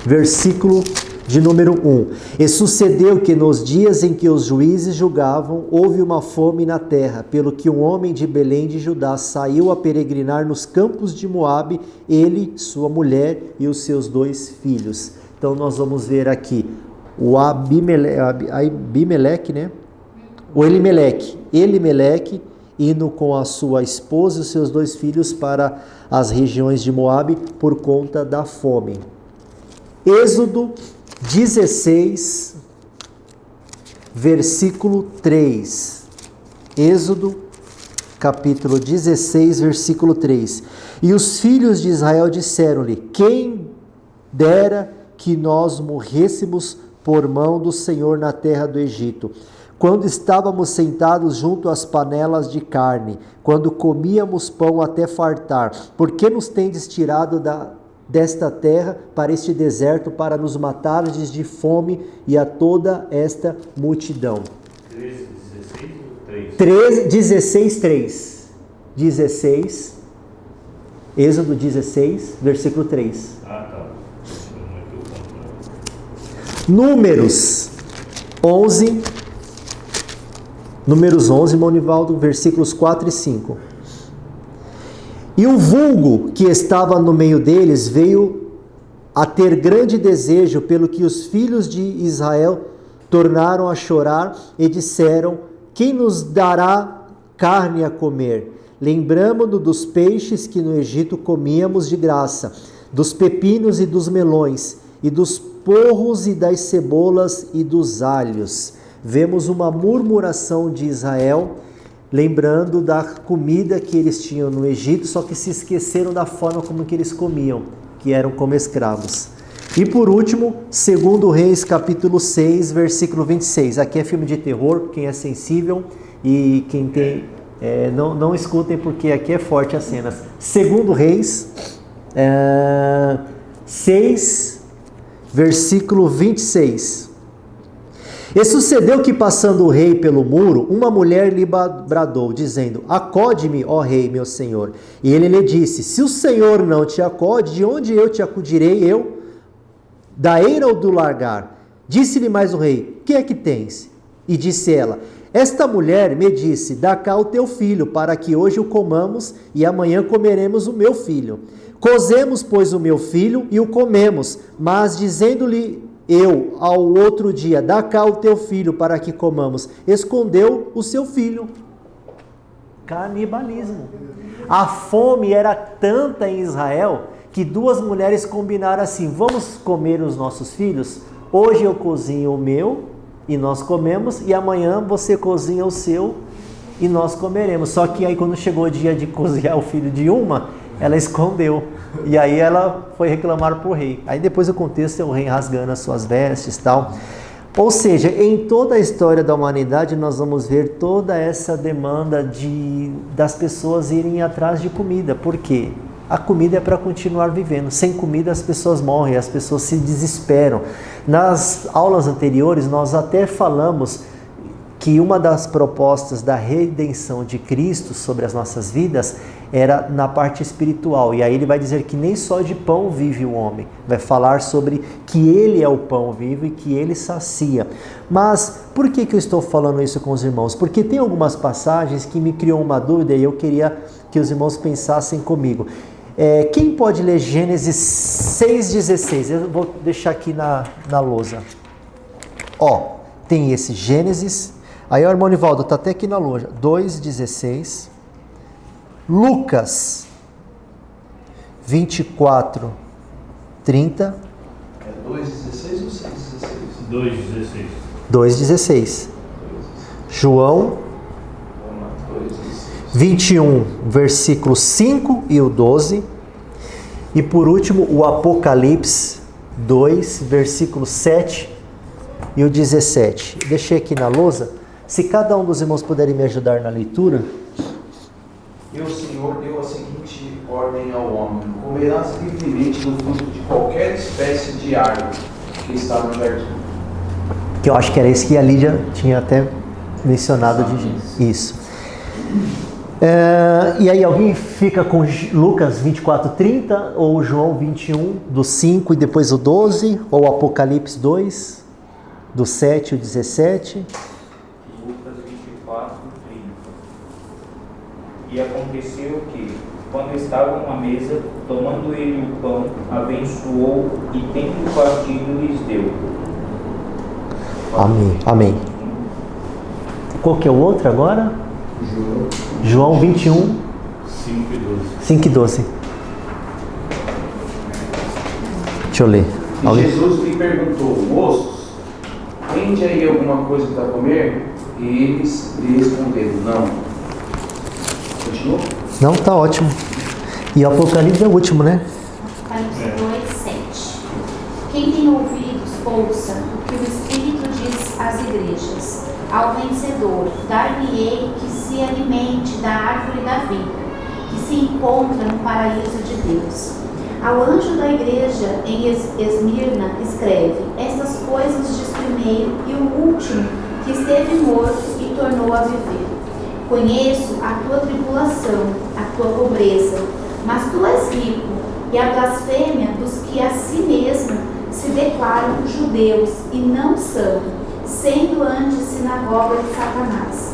versículo de número 1. E sucedeu que nos dias em que os juízes julgavam, houve uma fome na terra, pelo que um homem de Belém de Judá saiu a peregrinar nos campos de Moabe, ele, sua mulher e os seus 2 filhos. Então nós vamos ver aqui o Abimeleque, né? O Elimeleque, indo com a sua esposa e os seus 2 filhos para as regiões de Moabe por conta da fome. Êxodo 16, versículo 3. Êxodo, capítulo 16, versículo 3. E os filhos de Israel disseram-lhe: quem dera que nós morrêssemos por mão do Senhor na terra do Egito, quando estávamos sentados junto às panelas de carne, quando comíamos pão até fartar. Por que nos tendes tirado desta terra para este deserto, para nos matardes de fome e a toda esta multidão? 13, 16 ou 3? 16, 3. 16, Êxodo 16, versículo 3. Tá. Números 11, Monivaldo, versículos 4 e 5. E o vulgo que estava no meio deles veio a ter grande desejo, pelo que os filhos de Israel tornaram a chorar e disseram: quem nos dará carne a comer? Lembramo-nos dos peixes que no Egito comíamos de graça, dos pepinos e dos melões, e dos porros e das cebolas e dos alhos. vemos uma murmuração de Israel, lembrando da comida que eles tinham no Egito, só que se esqueceram da forma como que eles comiam, que eram como escravos. E por último, 2 Reis capítulo 6, versículo 26. Aqui é filme de terror, quem é sensível e quem tem... não escutem porque aqui é forte as cenas. 2 Reis 6, versículo 26. E sucedeu que, passando o rei pelo muro, uma mulher lhe bradou, dizendo: acode-me, ó rei, meu senhor. E ele lhe disse: se o Senhor não te acode, de onde eu te acudirei eu? Da eira ou do largar? Disse-lhe mais o rei: que é que tens? E disse ela: esta mulher me disse: dá cá o teu filho, para que hoje o comamos e amanhã comeremos o meu filho. Cozemos, pois, o meu filho e o comemos, mas dizendo-lhe eu ao outro dia: dá cá o teu filho para que comamos, escondeu o seu filho. Canibalismo. A fome era tanta em Israel que duas mulheres combinaram assim: vamos comer os nossos filhos? Hoje eu cozinho o meu e nós comemos, e amanhã você cozinha o seu e nós comeremos. Só que aí quando chegou o dia de cozinhar o filho de uma, ela escondeu. E aí ela foi reclamar para o rei. Aí depois o contexto é o rei rasgando as suas vestes e tal. Ou seja, em toda a história da humanidade nós vamos ver toda essa demanda das pessoas irem atrás de comida. Por quê? A comida é para continuar vivendo. Sem comida as pessoas morrem, as pessoas se desesperam. Nas aulas anteriores nós até falamos que uma das propostas da redenção de Cristo sobre as nossas vidas era na parte espiritual. E aí ele vai dizer que nem só de pão vive o homem. Vai falar sobre que ele é o pão vivo e que ele sacia. Mas por que eu estou falando isso com os irmãos? Porque tem algumas passagens que me criou uma dúvida e eu queria que os irmãos pensassem comigo. Quem pode ler Gênesis 6,16? Eu vou deixar aqui na lousa. Tem esse Gênesis. Aí o irmão Nivaldo está até aqui na loja. 2,16. Lucas 24, 30. É 2,16 ou 6,16? 2,16. 2,16. João 21, versículo 5 e o 12. E por último, o Apocalipse 2, versículo 7 e o 17. Deixei aqui na lousa. Se cada um dos irmãos puderem me ajudar na leitura. E o Senhor deu a seguinte ordem ao homem: comerás livremente do fruto de qualquer espécie de árvore que está no jardim. Que eu acho que era esse que a Lídia tinha até mencionado de isso. E aí alguém fica com Lucas 24, 30 ou João 21, do 5 e depois o 12, ou Apocalipse 2, do 7 e o 17. Lucas 24, 30. E aconteceu que, quando estavam à mesa, tomando ele o pão, abençoou e, tendo partido, lhes deu. Amém. Qual que é o outro agora? João 21, 5 e 12. Deixa eu ler. E Jesus lhe perguntou: moços, tende aí alguma coisa para comer? E eles lhe responderam: não. Continua? Não, tá ótimo. E o Apocalipse é o último, né? Apocalipse 2, 7. Quem tem ouvidos, ouça o que o Espírito diz às igrejas. Ao vencedor, dar-lhe-ei que se alimente da árvore da vida, que se encontra no paraíso de Deus. Ao anjo da igreja em Esmirna escreve: estas coisas diz primeiro e o último, que esteve morto e tornou a viver. Conheço a tua tribulação, a tua pobreza, mas tu és rico, e a blasfêmia dos que a si mesmo se declaram judeus e não são, sendo antes sinagoga de Satanás.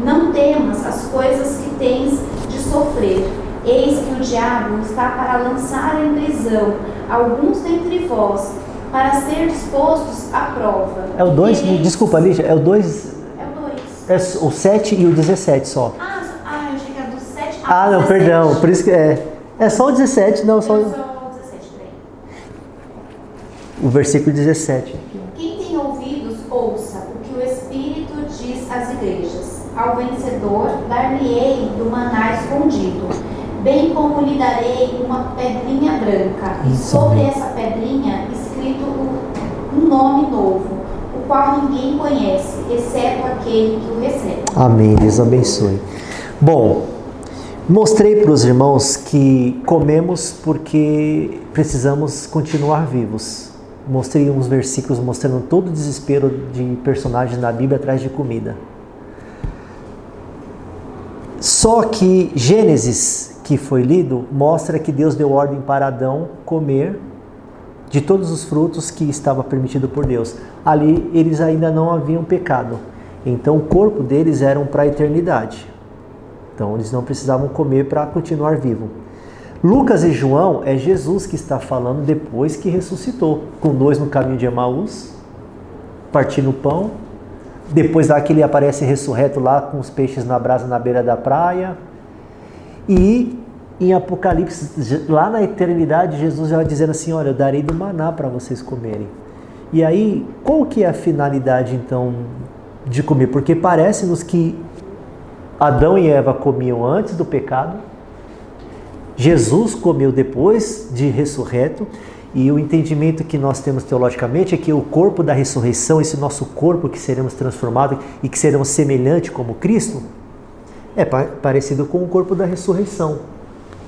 Não temas as coisas que tens de sofrer. Eis que o diabo está para lançar em prisão alguns dentre vós, para ser dispostos à prova. É o 2, desculpa, Lígia, é o 2. É o 2. É o 7 e o 17 só. Eu achei que era do 7 ao 17. Não, perdão, por isso que é só o 17, não, só o 17, peraí. o versículo 17. Quem tem ouvidos, ouça o que o Espírito diz às igrejas. Ao vencedor, dar-lhe-ei do maná escondido, bem como lhe darei uma pedrinha branca, e sobre essa pedrinha escrito um nome novo, o qual ninguém conhece, exceto aquele que o recebe. Amém, Deus abençoe. Bom, mostrei para os irmãos que comemos porque precisamos continuar vivos. Mostrei uns versículos mostrando todo o desespero de personagens na Bíblia atrás de comida. Só que Gênesis, que foi lido, mostra que Deus deu ordem para Adão comer de todos os frutos que estava permitido por Deus. Ali eles ainda não haviam pecado. Então o corpo deles era para a eternidade. Então eles não precisavam comer para continuar vivo. Lucas e João é Jesus que está falando depois que ressuscitou, com 2 no caminho de Emaús, partindo o pão. Depois lá que ele aparece ressurreto lá com os peixes na brasa na beira da praia. E em Apocalipse, lá na eternidade, Jesus já vai dizendo assim, olha, eu darei do maná para vocês comerem. E aí, qual que é a finalidade então de comer? Porque parece-nos que Adão e Eva comiam antes do pecado, Jesus comeu depois de ressurreto, e o entendimento que nós temos teologicamente é que o corpo da ressurreição, esse nosso corpo que seremos transformados e que seremos semelhante como Cristo, é parecido com o corpo da ressurreição.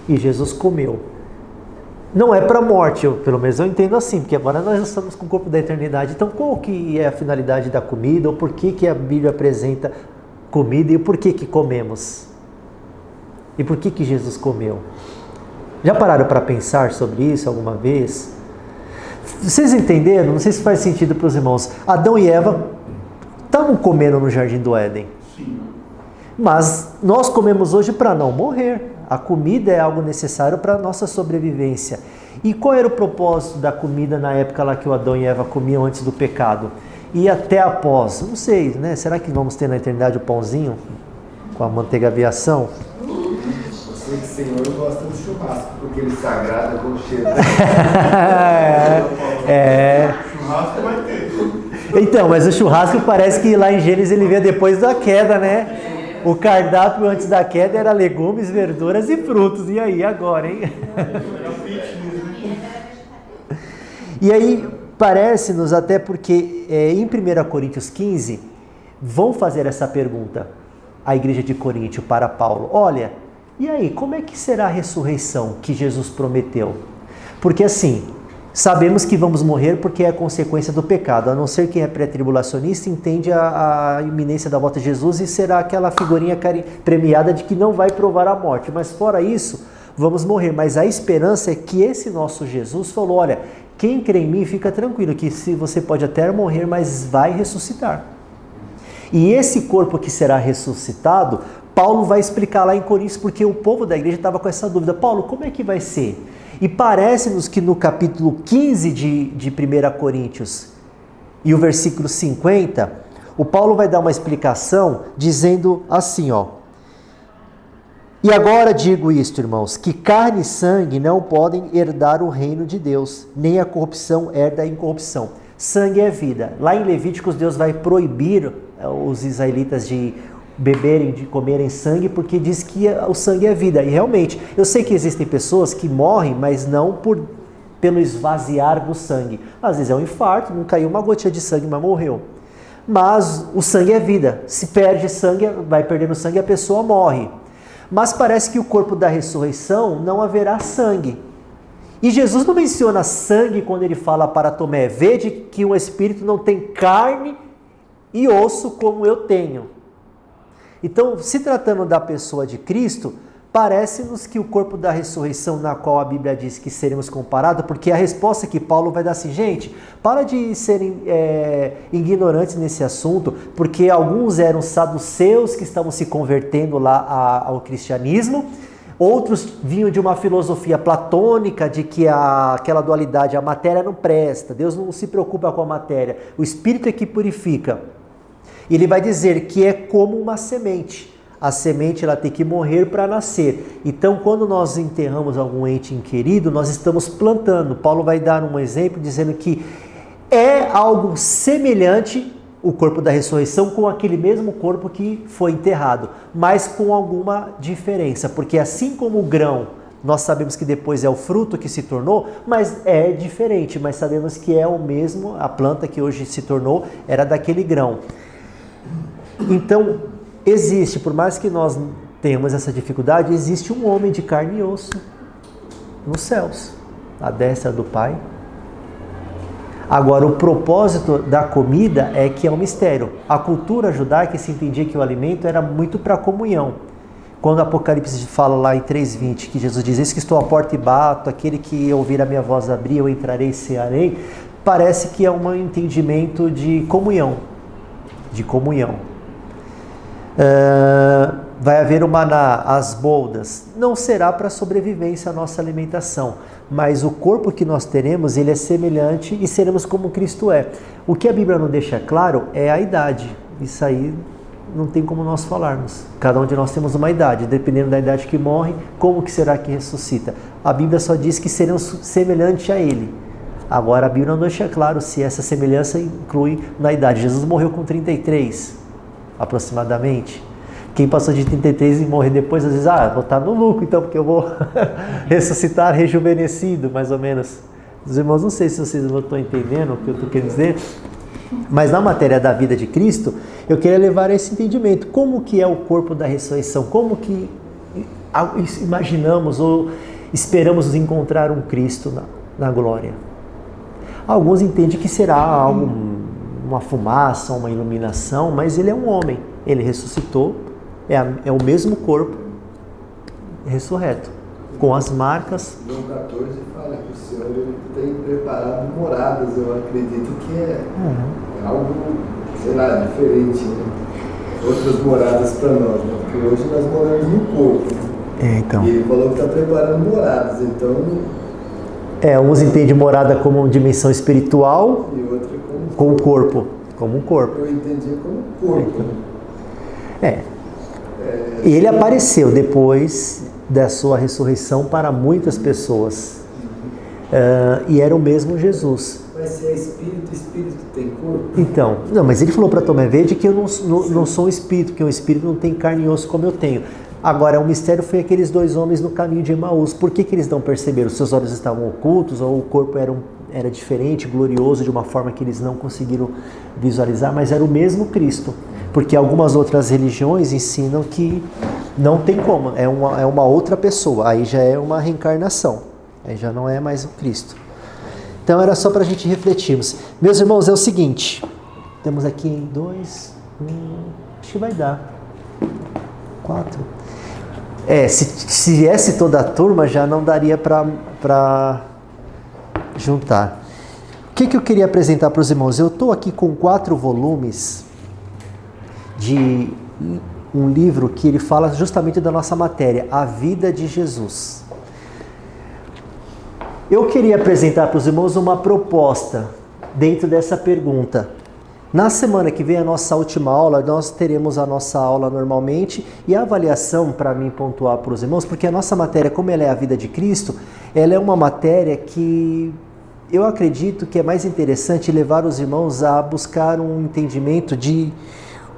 E Jesus comeu. Não é para a morte, pelo menos eu entendo assim, porque agora nós estamos com o corpo da eternidade. Então qual que é a finalidade da comida, ou por que a Bíblia apresenta comida e por que comemos? E por que Jesus comeu? Já pararam para pensar sobre isso alguma vez? Vocês entenderam? Não sei se faz sentido para os irmãos. Adão e Eva estavam comendo no Jardim do Éden. Sim. Mas nós comemos hoje para não morrer. A comida é algo necessário para a nossa sobrevivência. E qual era o propósito da comida na época lá que o Adão e Eva comiam antes do pecado? E até após? Não sei, né? Será que vamos ter na eternidade o pãozinho com a manteiga aviação? O Senhor gosta do churrasco, porque ele sagrada com cheiro. Churrasco vai ter. Então, mas o churrasco parece que lá em Gênesis ele veio depois da queda, né? O cardápio antes da queda era legumes, verduras e frutos. E aí, agora, hein? E aí, parece-nos até porque em 1 Coríntios 15, vão fazer essa pergunta à igreja de Coríntio para Paulo. Olha, e aí, como é que será a ressurreição que Jesus prometeu? Porque assim, sabemos que vamos morrer porque é a consequência do pecado, a não ser quem é pré-tribulacionista entende a iminência da volta de Jesus e será aquela figurinha premiada de que não vai provar a morte. Mas fora isso, vamos morrer. Mas a esperança é que esse nosso Jesus falou, olha, quem crê em mim fica tranquilo, que se você pode até morrer, mas vai ressuscitar. E esse corpo que será ressuscitado, Paulo vai explicar lá em Coríntios, porque o povo da igreja estava com essa dúvida. Paulo, como é que vai ser? E parece-nos que no capítulo 15 de 1 Coríntios e o versículo 50, o Paulo vai dar uma explicação dizendo assim, ó. E agora digo isto, irmãos, que carne e sangue não podem herdar o reino de Deus, nem a corrupção herda a incorrupção. Sangue é vida. Lá em Levíticos, Deus vai proibir os israelitas de beberem, de comerem sangue, porque diz que o sangue é vida. E realmente, eu sei que existem pessoas que morrem, mas não pelo esvaziar do sangue. Às vezes é um infarto, não caiu uma gotinha de sangue, mas morreu. Mas o sangue é vida. Se perde sangue, vai perdendo sangue, a pessoa morre. Mas parece que o corpo da ressurreição não haverá sangue. E Jesus não menciona sangue quando ele fala para Tomé, vede que um espírito não tem carne e osso como eu tenho. Então, se tratando da pessoa de Cristo, parece-nos que o corpo da ressurreição na qual a Bíblia diz que seremos comparados, porque a resposta que Paulo vai dar assim, gente, para de serem ignorantes nesse assunto, porque alguns eram saduceus que estavam se convertendo lá ao cristianismo, outros vinham de uma filosofia platônica de que aquela dualidade, a matéria não presta, Deus não se preocupa com a matéria, o Espírito é que purifica. E ele vai dizer que é como uma semente. A semente ela tem que morrer para nascer. Então, quando nós enterramos algum ente querido, nós estamos plantando. Paulo vai dar um exemplo dizendo que é algo semelhante o corpo da ressurreição com aquele mesmo corpo que foi enterrado, mas com alguma diferença, porque assim como o grão, nós sabemos que depois é o fruto que se tornou, mas é diferente, mas sabemos que é o mesmo, a planta que hoje se tornou era daquele grão. Então, existe, por mais que nós tenhamos essa dificuldade, existe um homem de carne e osso nos céus, à destra do Pai. Agora, o propósito da comida é que é um mistério. A cultura judaica se entendia que o alimento era muito para a comunhão. Quando o Apocalipse fala lá em 3:20, que Jesus diz: eis que estou à porta e bato, aquele que ouvir a minha voz abrir, eu entrarei e cearei, parece que é um entendimento de comunhão. De comunhão. Vai haver o maná, as boldas. Não será para sobrevivência a nossa alimentação, mas o corpo que nós teremos, ele é semelhante e seremos como Cristo é. O que a Bíblia não deixa claro é a idade. Isso aí não tem como nós falarmos. Cada um de nós temos uma idade, dependendo da idade que morre, como que será que ressuscita? A Bíblia só diz que seremos semelhantes a Ele. Agora a Bíblia não deixa claro se essa semelhança inclui na idade. Jesus morreu com 33, aproximadamente. Quem passou de 33 e morrer depois, às vezes, vou estar no lucro então, porque eu vou ressuscitar rejuvenescido, mais ou menos. Os irmãos, não sei se vocês não estão entendendo o que eu estou querendo dizer, mas na matéria da vida de Cristo, eu queria levar a esse entendimento. Como que é o corpo da ressurreição? Como que imaginamos ou esperamos encontrar um Cristo na glória? Alguns entendem que será algo, uma fumaça, uma iluminação, mas ele é um homem. Ele ressuscitou, é o mesmo corpo ressurreto, com as marcas. João 14 fala que o Senhor ele tem preparado moradas, eu acredito que é algo, sei lá, diferente, né? Outras moradas para nós, né? Porque hoje nós moramos no corpo. Então. E ele falou que está preparando moradas, então... uns entendem morada como dimensão espiritual e outra como corpo. Como um corpo. Eu entendi como corpo. E ele apareceu depois da sua ressurreição para muitas pessoas. E era o mesmo Jesus. Mas se é espírito, espírito tem corpo? Então, não, mas ele falou para Tomé: vede que eu não sou um espírito, que um espírito não tem carne e osso como eu tenho. Agora, o mistério foi aqueles dois homens no caminho de Emaús. Por que eles não perceberam? Seus olhos estavam ocultos ou o corpo era diferente, glorioso, de uma forma que eles não conseguiram visualizar, mas era o mesmo Cristo. Porque algumas outras religiões ensinam que não tem como, é uma outra pessoa, aí já é uma reencarnação, aí já não é mais o Cristo. Então era só para a gente refletirmos. Meus irmãos, é o seguinte, temos aqui 2, acho que vai dar 4. Se viesse toda a turma já não daria para juntar. O que eu queria apresentar para os irmãos? Eu estou aqui com 4 volumes de um livro que ele fala justamente da nossa matéria, a vida de Jesus. Eu queria apresentar para os irmãos uma proposta dentro dessa pergunta. Na semana que vem, a nossa última aula, nós teremos a nossa aula normalmente e a avaliação, para mim pontuar para os irmãos, porque a nossa matéria, como ela é a vida de Cristo, ela é uma matéria que eu acredito que é mais interessante levar os irmãos a buscar um entendimento de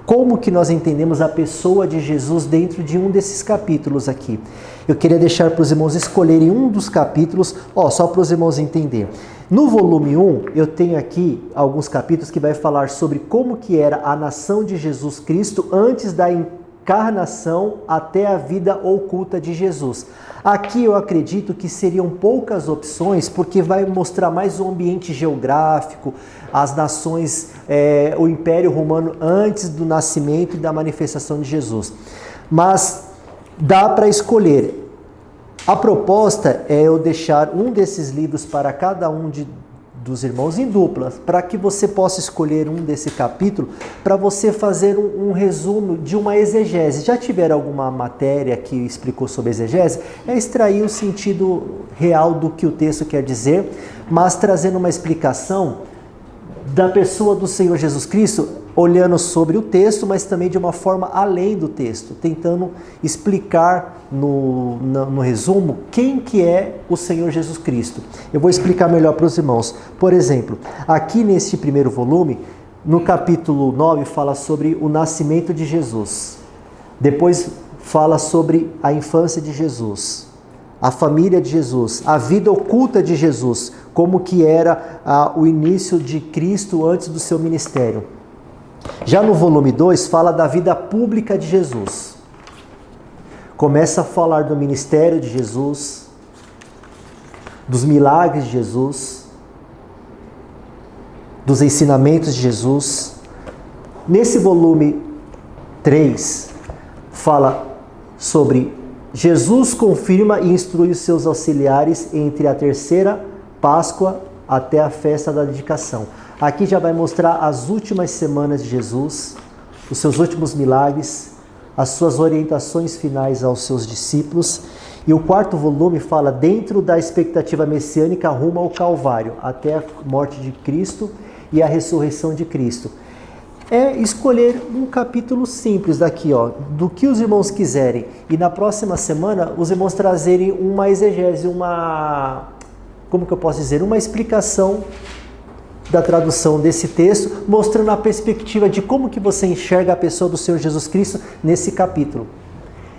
como que nós entendemos a pessoa de Jesus dentro de um desses capítulos aqui. Eu queria deixar para os irmãos escolherem um dos capítulos, só para os irmãos entenderem. No volume 1, eu tenho aqui alguns capítulos que vai falar sobre como que era a nação de Jesus Cristo antes da encarnação até a vida oculta de Jesus. Aqui eu acredito que seriam poucas opções, porque vai mostrar mais o ambiente geográfico, as nações, o Império Romano antes do nascimento e da manifestação de Jesus. Mas dá para escolher. A proposta é eu deixar um desses livros para cada um dos irmãos em duplas, para que você possa escolher um desse capítulo, para você fazer um resumo de uma exegese. Já tiver alguma matéria que explicou sobre exegese? É extrair o sentido real do que o texto quer dizer, mas trazendo uma explicação da pessoa do Senhor Jesus Cristo, olhando sobre o texto, mas também de uma forma além do texto, tentando explicar no resumo quem que é o Senhor Jesus Cristo. Eu vou explicar melhor para os irmãos. Por exemplo, aqui neste primeiro volume, No capítulo 9 fala sobre o nascimento de Jesus. Depois fala sobre a infância de Jesus, a família de Jesus, a vida oculta de Jesus, como que era o início de Cristo antes do seu ministério. Já no volume 2 fala da vida pública de Jesus. Começa a falar do ministério de Jesus, dos milagres de Jesus, dos ensinamentos de Jesus. Nesse volume 3 fala sobre Jesus confirma e instrui os seus auxiliares entre a terceira Páscoa até a festa da dedicação. Aqui já vai mostrar as últimas semanas de Jesus, os seus últimos milagres, as suas orientações finais aos seus discípulos. E o quarto volume fala dentro da expectativa messiânica rumo ao Calvário, até a morte de Cristo e a ressurreição de Cristo. É escolher um capítulo simples daqui, ó, do que os irmãos quiserem. E na próxima semana, os irmãos trazerem uma exegese, como que eu posso dizer? Uma explicação da tradução desse texto, mostrando a perspectiva de como que você enxerga a pessoa do Senhor Jesus Cristo nesse capítulo.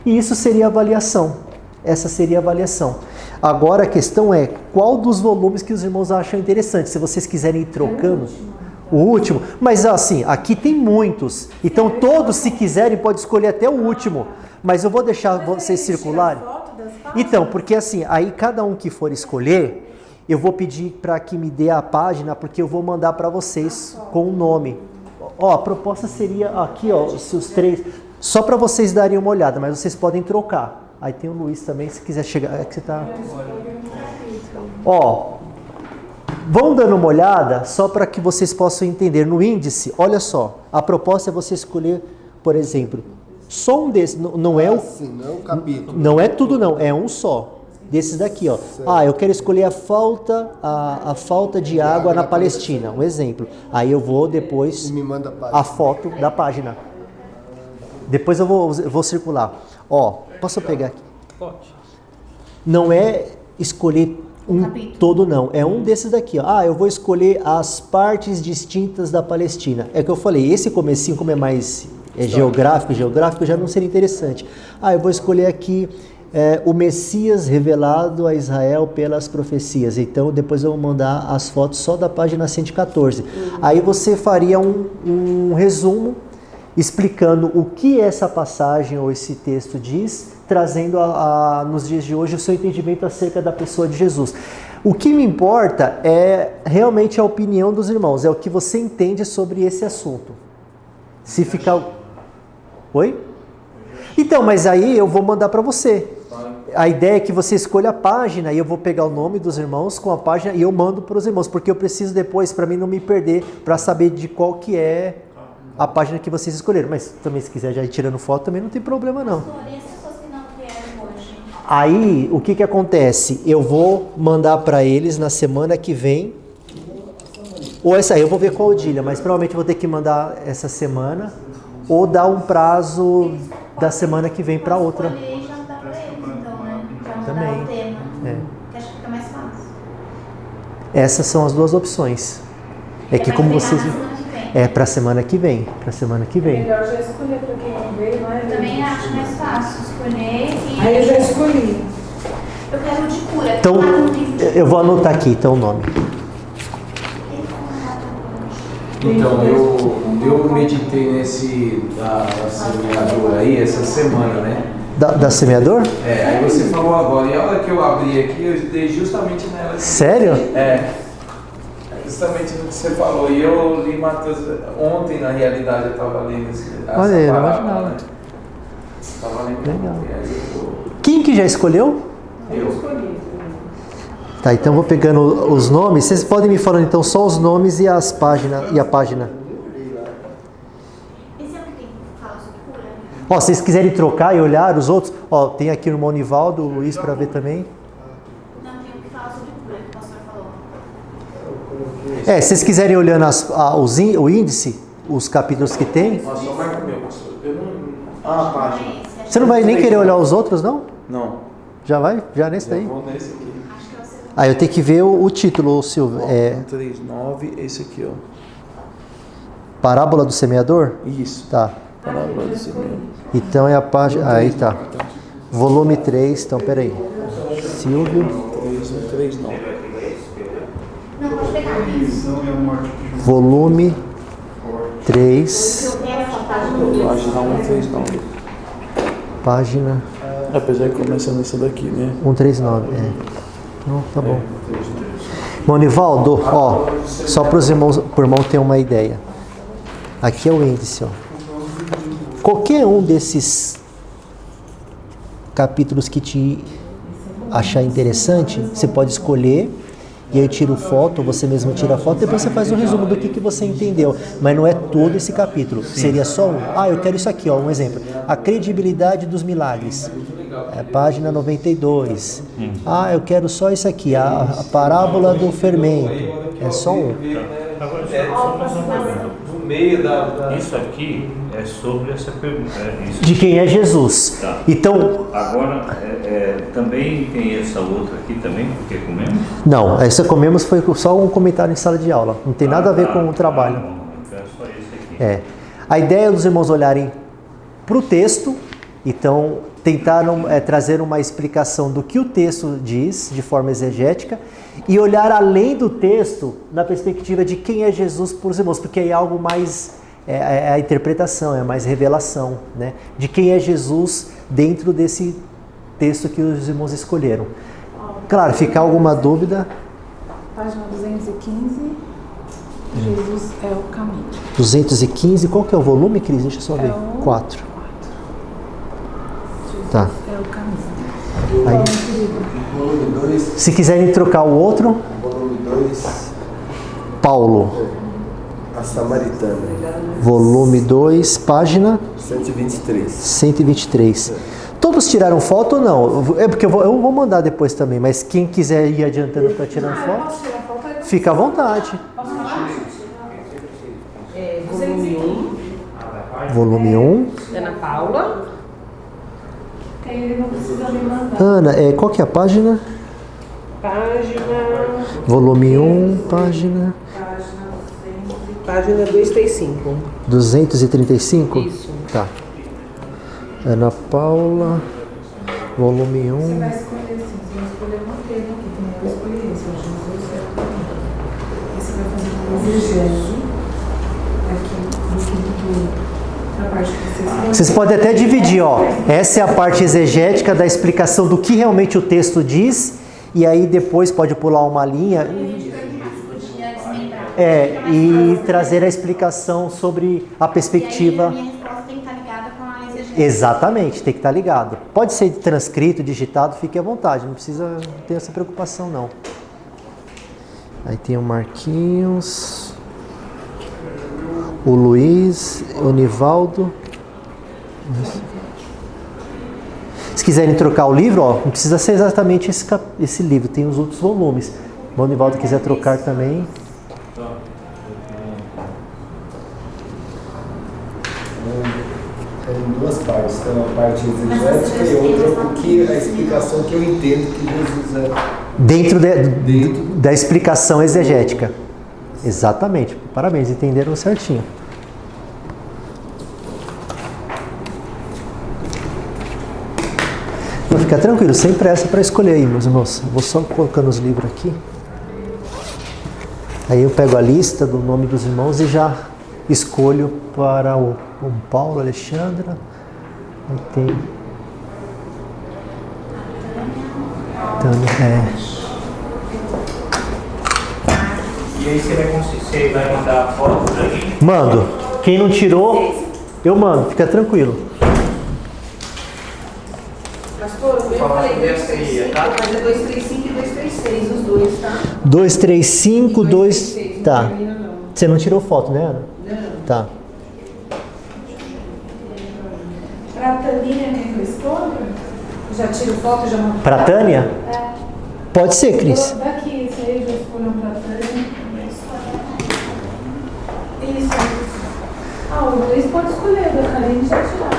E isso seria a avaliação. Essa seria a avaliação. Agora a questão é, qual dos volumes que os irmãos acham interessante? Se vocês quiserem ir trocando... O último, mas assim, aqui tem muitos, então todos, se quiserem, podem escolher até o último, mas eu vou deixar vocês circularem. Então, porque assim, aí cada um que for escolher, eu vou pedir para que me dê a página, porque eu vou mandar para vocês com o nome. Ó, a proposta seria aqui, ó, os três, só para vocês darem uma olhada, mas vocês podem trocar. Aí tem o Luiz também, se quiser chegar, é que você tá... Ó... Vão dando uma olhada, só para que vocês possam entender. No índice, olha só, a proposta é você escolher, por exemplo, só um desses, não é o... não é um capítulo. Não é tudo não, é um só. Desses daqui, ó. Ah, eu quero escolher a falta de água na Palestina, um exemplo. Aí eu vou depois me manda a página. A foto da página. Depois eu vou circular. Ó, posso pegar aqui? Pode. Não é escolher todo não, é um desses daqui, ó. Ah, eu vou escolher as partes distintas da Palestina. É que eu falei, esse comecinho, como é mais geográfico já não seria interessante. Ah, eu vou escolher aqui o Messias revelado a Israel pelas profecias. Então depois eu vou mandar as fotos só da página 114. Aí você faria um resumo explicando o que essa passagem ou esse texto diz, trazendo nos dias de hoje o seu entendimento acerca da pessoa de Jesus. O que me importa é realmente a opinião dos irmãos, é o que você entende sobre esse assunto. Se ficar... Oi? Então, mas aí eu vou mandar para você. A ideia é que você escolha a página e eu vou pegar o nome dos irmãos com a página e eu mando para os irmãos, porque eu preciso depois, para mim não me perder, para saber de qual que é a página que vocês escolheram. Mas também se quiser já ir tirando foto também não tem problema não. Aí, o que acontece? Eu vou mandar para eles na semana que vem, ou essa aí, eu vou ver qual dia, mas provavelmente vou ter que mandar essa semana, ou dar um prazo da semana que vem para outra. Já dá para eles, então, né? Já Também. mudar o tema, que acho que fica mais fácil. Essas são as duas opções. É que como vocês... É para semana que vem, Melhor já escolher para quem não veio, não é? Também acho mais fácil escolher e... Aí eu já escolhi. Eu quero o de cura. Então, eu vou anotar aqui, então, o nome. Então, eu meditei nesse da semeadora aí, essa semana, né? Da semeador? Aí você falou agora, e a hora que eu abri aqui, eu dei justamente nela. Sério? Justamente no que você falou. E eu li Mateus ontem, na realidade, eu estava lendo essa Olha, eu não parábola, imaginava. né? Estava lendo. Legal. E aí Quem que já escolheu? Eu escolhi. Tá, então vou pegando os nomes. Vocês podem me falando então só os nomes e as páginas e a página. Esse é o que fala sobre cura? Ó, se vocês quiserem trocar e olhar os outros, ó, tem aqui o irmão Nivaldo, o Luiz para ver também. Não, tem o que fala sobre cura, que o pastor falou. Se vocês quiserem olhando o índice, os capítulos que tem, Nossa, só marca o meu, pastor. Eu não... Ah, a página. você não vai nem querer olhar os outros, não? Não. Já vai? Já nesse daí? Eu vou nesse aqui. Aí eu tenho que ver o título, Silvio. 139, esse aqui, ó. Parábola do semeador? Isso. Tá. Parábola do semeador. Então é a página... Aí tá. Volume 3, então peraí. Silvio. 3139. Não, pode pegar isso. Volume 3. Página 139. Página Apesar que começa nessa daqui, né? 139. É. Não, tá bom. Bom, Nivaldo, ó, só para os irmãos, por irmão ter uma ideia. Aqui é o índice, ó. Qualquer um desses capítulos que te achar interessante, você pode escolher, e aí eu tiro foto, ou você mesmo tira foto, depois você faz um resumo do que você entendeu. Mas não é todo esse capítulo, seria só um. Ah, eu quero isso aqui, ó, um exemplo. A credibilidade dos milagres. É página 92. Ah, eu quero só isso aqui, a parábola do fermento. É só um. Agora, só mais uma pergunta. No meio da... Isso aqui é sobre essa pergunta. Isso. De quem é Jesus. Tá. Então, Agora, também tem essa outra aqui também, porque comemos? não, essa comemos foi só um comentário em sala de aula. Não tem nada a ver com o trabalho. Então é só esse aqui. É. A ideia dos irmãos olharem para o texto, então tentaram trazer uma explicação do que o texto diz de forma exegética e olhar além do texto na perspectiva de quem é Jesus para os irmãos, porque é algo mais, é a interpretação, é mais revelação, né? De quem é Jesus dentro desse texto que os irmãos escolheram. Claro, ficar alguma dúvida... Página 215, Jesus é o caminho. 215, qual que é o volume, Cris? Deixa eu só ver. 4. Tá. É o caminho. Aí, Volume 2. se quiserem trocar o outro, Volume 2. Paulo. A Samaritana. Volume 2, página 123. 123. Todos tiraram foto ou não? É porque eu vou mandar depois também, mas quem quiser ir adiantando para tirar foto, Posso tirar foto? Aí fica à vontade. posso falar? Volume 1, Volume 1. Ana Paula. Que aí ele não precisa me mandar. Ana, qual que é a página? Página Volume 1, página Página 235. 235? Isso. Tá. Ana Paula, volume 1. Você vai escolher assim, você vai escolher uma tema aqui, que nem eu escolhi esse, eu Jesus é o caminho. Aí você vai fazer uma exegese aqui da parte que vocês vão. Vocês podem até dividir, ó. Essa é a parte exegética da explicação do que realmente o texto diz, e aí depois pode pular uma linha e trazer a explicação sobre a perspectiva. E aí a minha resposta tem que estar ligada com a exegese. Exatamente, tem que estar ligado. Pode ser transcrito, digitado, fique à vontade, não precisa ter essa preocupação não. Aí tem o Marquinhos, o Luiz, o Nivaldo. Se quiserem trocar o livro, ó, não precisa ser exatamente esse livro, tem os outros volumes. Se o Nivaldo quiser trocar também. Tem duas partes, tem uma parte exegética e outra porque a explicação que eu entendo que Jesus é. Dentro da explicação exegética. Exatamente. Parabéns, entenderam certinho. Vou ficar tranquilo, sem pressa para escolher aí, meus irmãos. Vou só colocando os livros aqui. Aí eu pego a lista do nome dos irmãos e já escolho para o Paulo, Alexandra. Aí tem. Tânia, E aí você vai mandar a foto pra mim? Mando. Quem não tirou, eu mando. Fica tranquilo. Pastor, eu falei 235, mas é 235 e 236, os dois, tá? 235, 2. Tá. Não. Você não tirou foto, né, Ana? Não. Tá. Pra Taninha, quem que eu escolho? Já tiro foto, já mando. Pra Tânia? É. Pode ser, Cris. Daqui, esse aí já escolheu pra Tânia. Isso. Ah, o Luiz pode escolher, da Karine já tirar.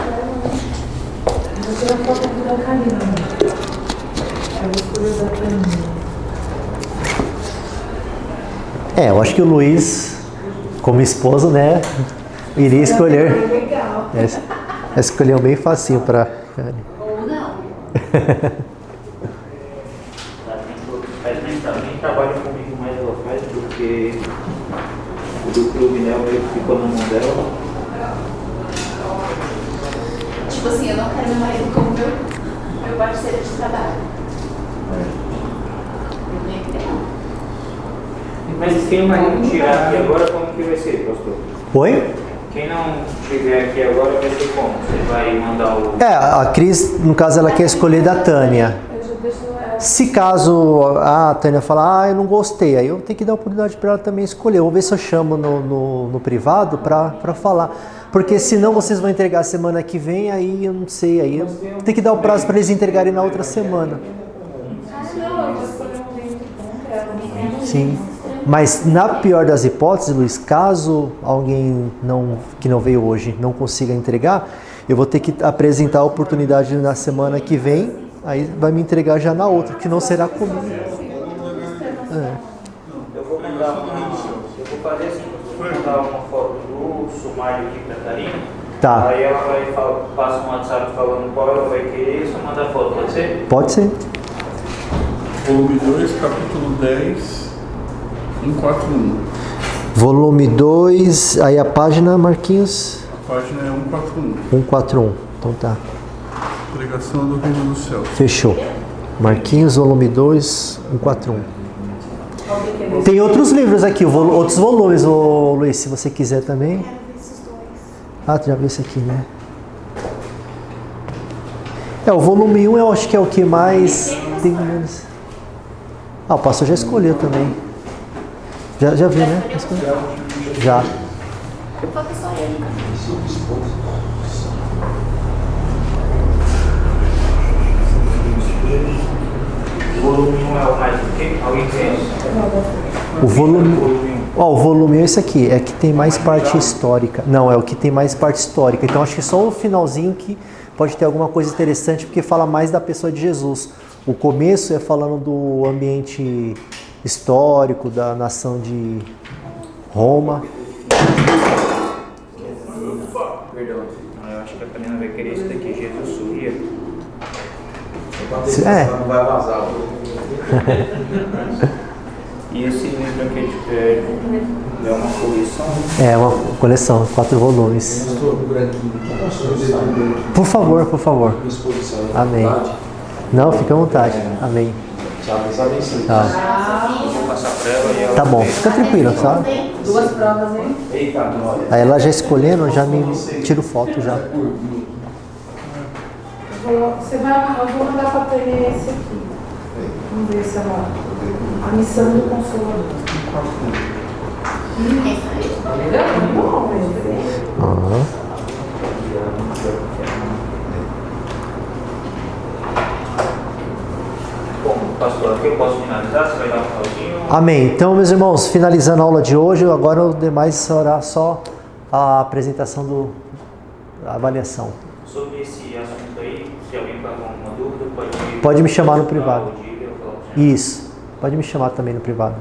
Vou tirar foto aqui da Karine. Eu vou escolher da Taninha. Eu acho que o Luiz Como esposo, né? Iria escolher. Legal. Escolheu bem facinho para. Ou não. Também trabalha comigo, mas ela faz porque o do clube, né, meio que ficou na mão dela. Tipo assim, eu não quero meu marido como meu parceiro de trabalho. Eu nem quero. Mas quem não tirar aqui agora, como que vai ser, pastor? Oi? Quem não estiver aqui agora vai ser como? Você vai mandar o... A Cris, no caso, ela quer escolher da Tânia. Se caso a Tânia falar, eu não gostei, aí eu tenho que dar a oportunidade para ela também escolher. Eu vou ver se eu chamo no privado para falar. Porque senão vocês vão entregar semana que vem, aí eu não sei, aí eu tenho que dar o prazo para eles entregarem na outra semana. Não, eu vou escolher um livro bom. Sim. Mas na pior das hipóteses, Luiz, caso alguém que não veio hoje não consiga entregar, eu vou ter que apresentar a oportunidade na semana que vem, aí vai me entregar já na outra, que não será comigo. Eu vou fazer assim, eu vou mandar uma foto do sumário aqui para a Karina. Tá. Aí ela vai passa um WhatsApp falando qual ela vai querer e só mandar foto, pode ser? Pode ser. Volume 2, capítulo 10, 141. Volume 2, aí a página, Marquinhos? A página é 141. 141, então tá. Pregação do Reino do Céu. Fechou. Marquinhos, volume 2, 141. Tem outros livros aqui, outros volumes, Luiz, se você quiser também. Quero ver esses dois. Ah, tu já viu esse aqui, né? O volume 1 eu acho que é o que mais tem menos. O pastor já escolheu também. Já viu, né? Já. Falta só ele. O volume 1 é o mais do que? Alguém tem? O volume 1 é esse aqui, é que tem mais parte histórica. Não, é o que tem mais parte histórica. Então acho que só o finalzinho que pode ter alguma coisa interessante, porque fala mais da pessoa de Jesus. O começo é falando do ambiente histórico, da nação de Roma. Perdão. Eu acho que a Karina vai querer esse daqui, Jesus sorria. Não vai vazar. E esse livro aqui é uma coleção? É uma coleção, 4 volumes. Por favor, por favor. Amém. Não, fica à vontade. Amém. Tá. Vou passar para ela e ela... Tá bom, fica tranquilo, sabe? Duas provas, hein? Aí ela já escolhendo, já me tiro foto já. Eu vou mandar para a Tânia esse aqui. Vamos ver se ela... A missão do Consolador. Bom, Aham. Bom, pastor, aqui eu posso finalizar? Você vai dar um pauzinho? Amém. Então, meus irmãos, finalizando a aula de hoje, agora o demais será só a apresentação da avaliação. Sobre esse assunto aí, se alguém tiver alguma dúvida, Pode me chamar no privado. eu vou falar com você. Isso. Pode me chamar também no privado.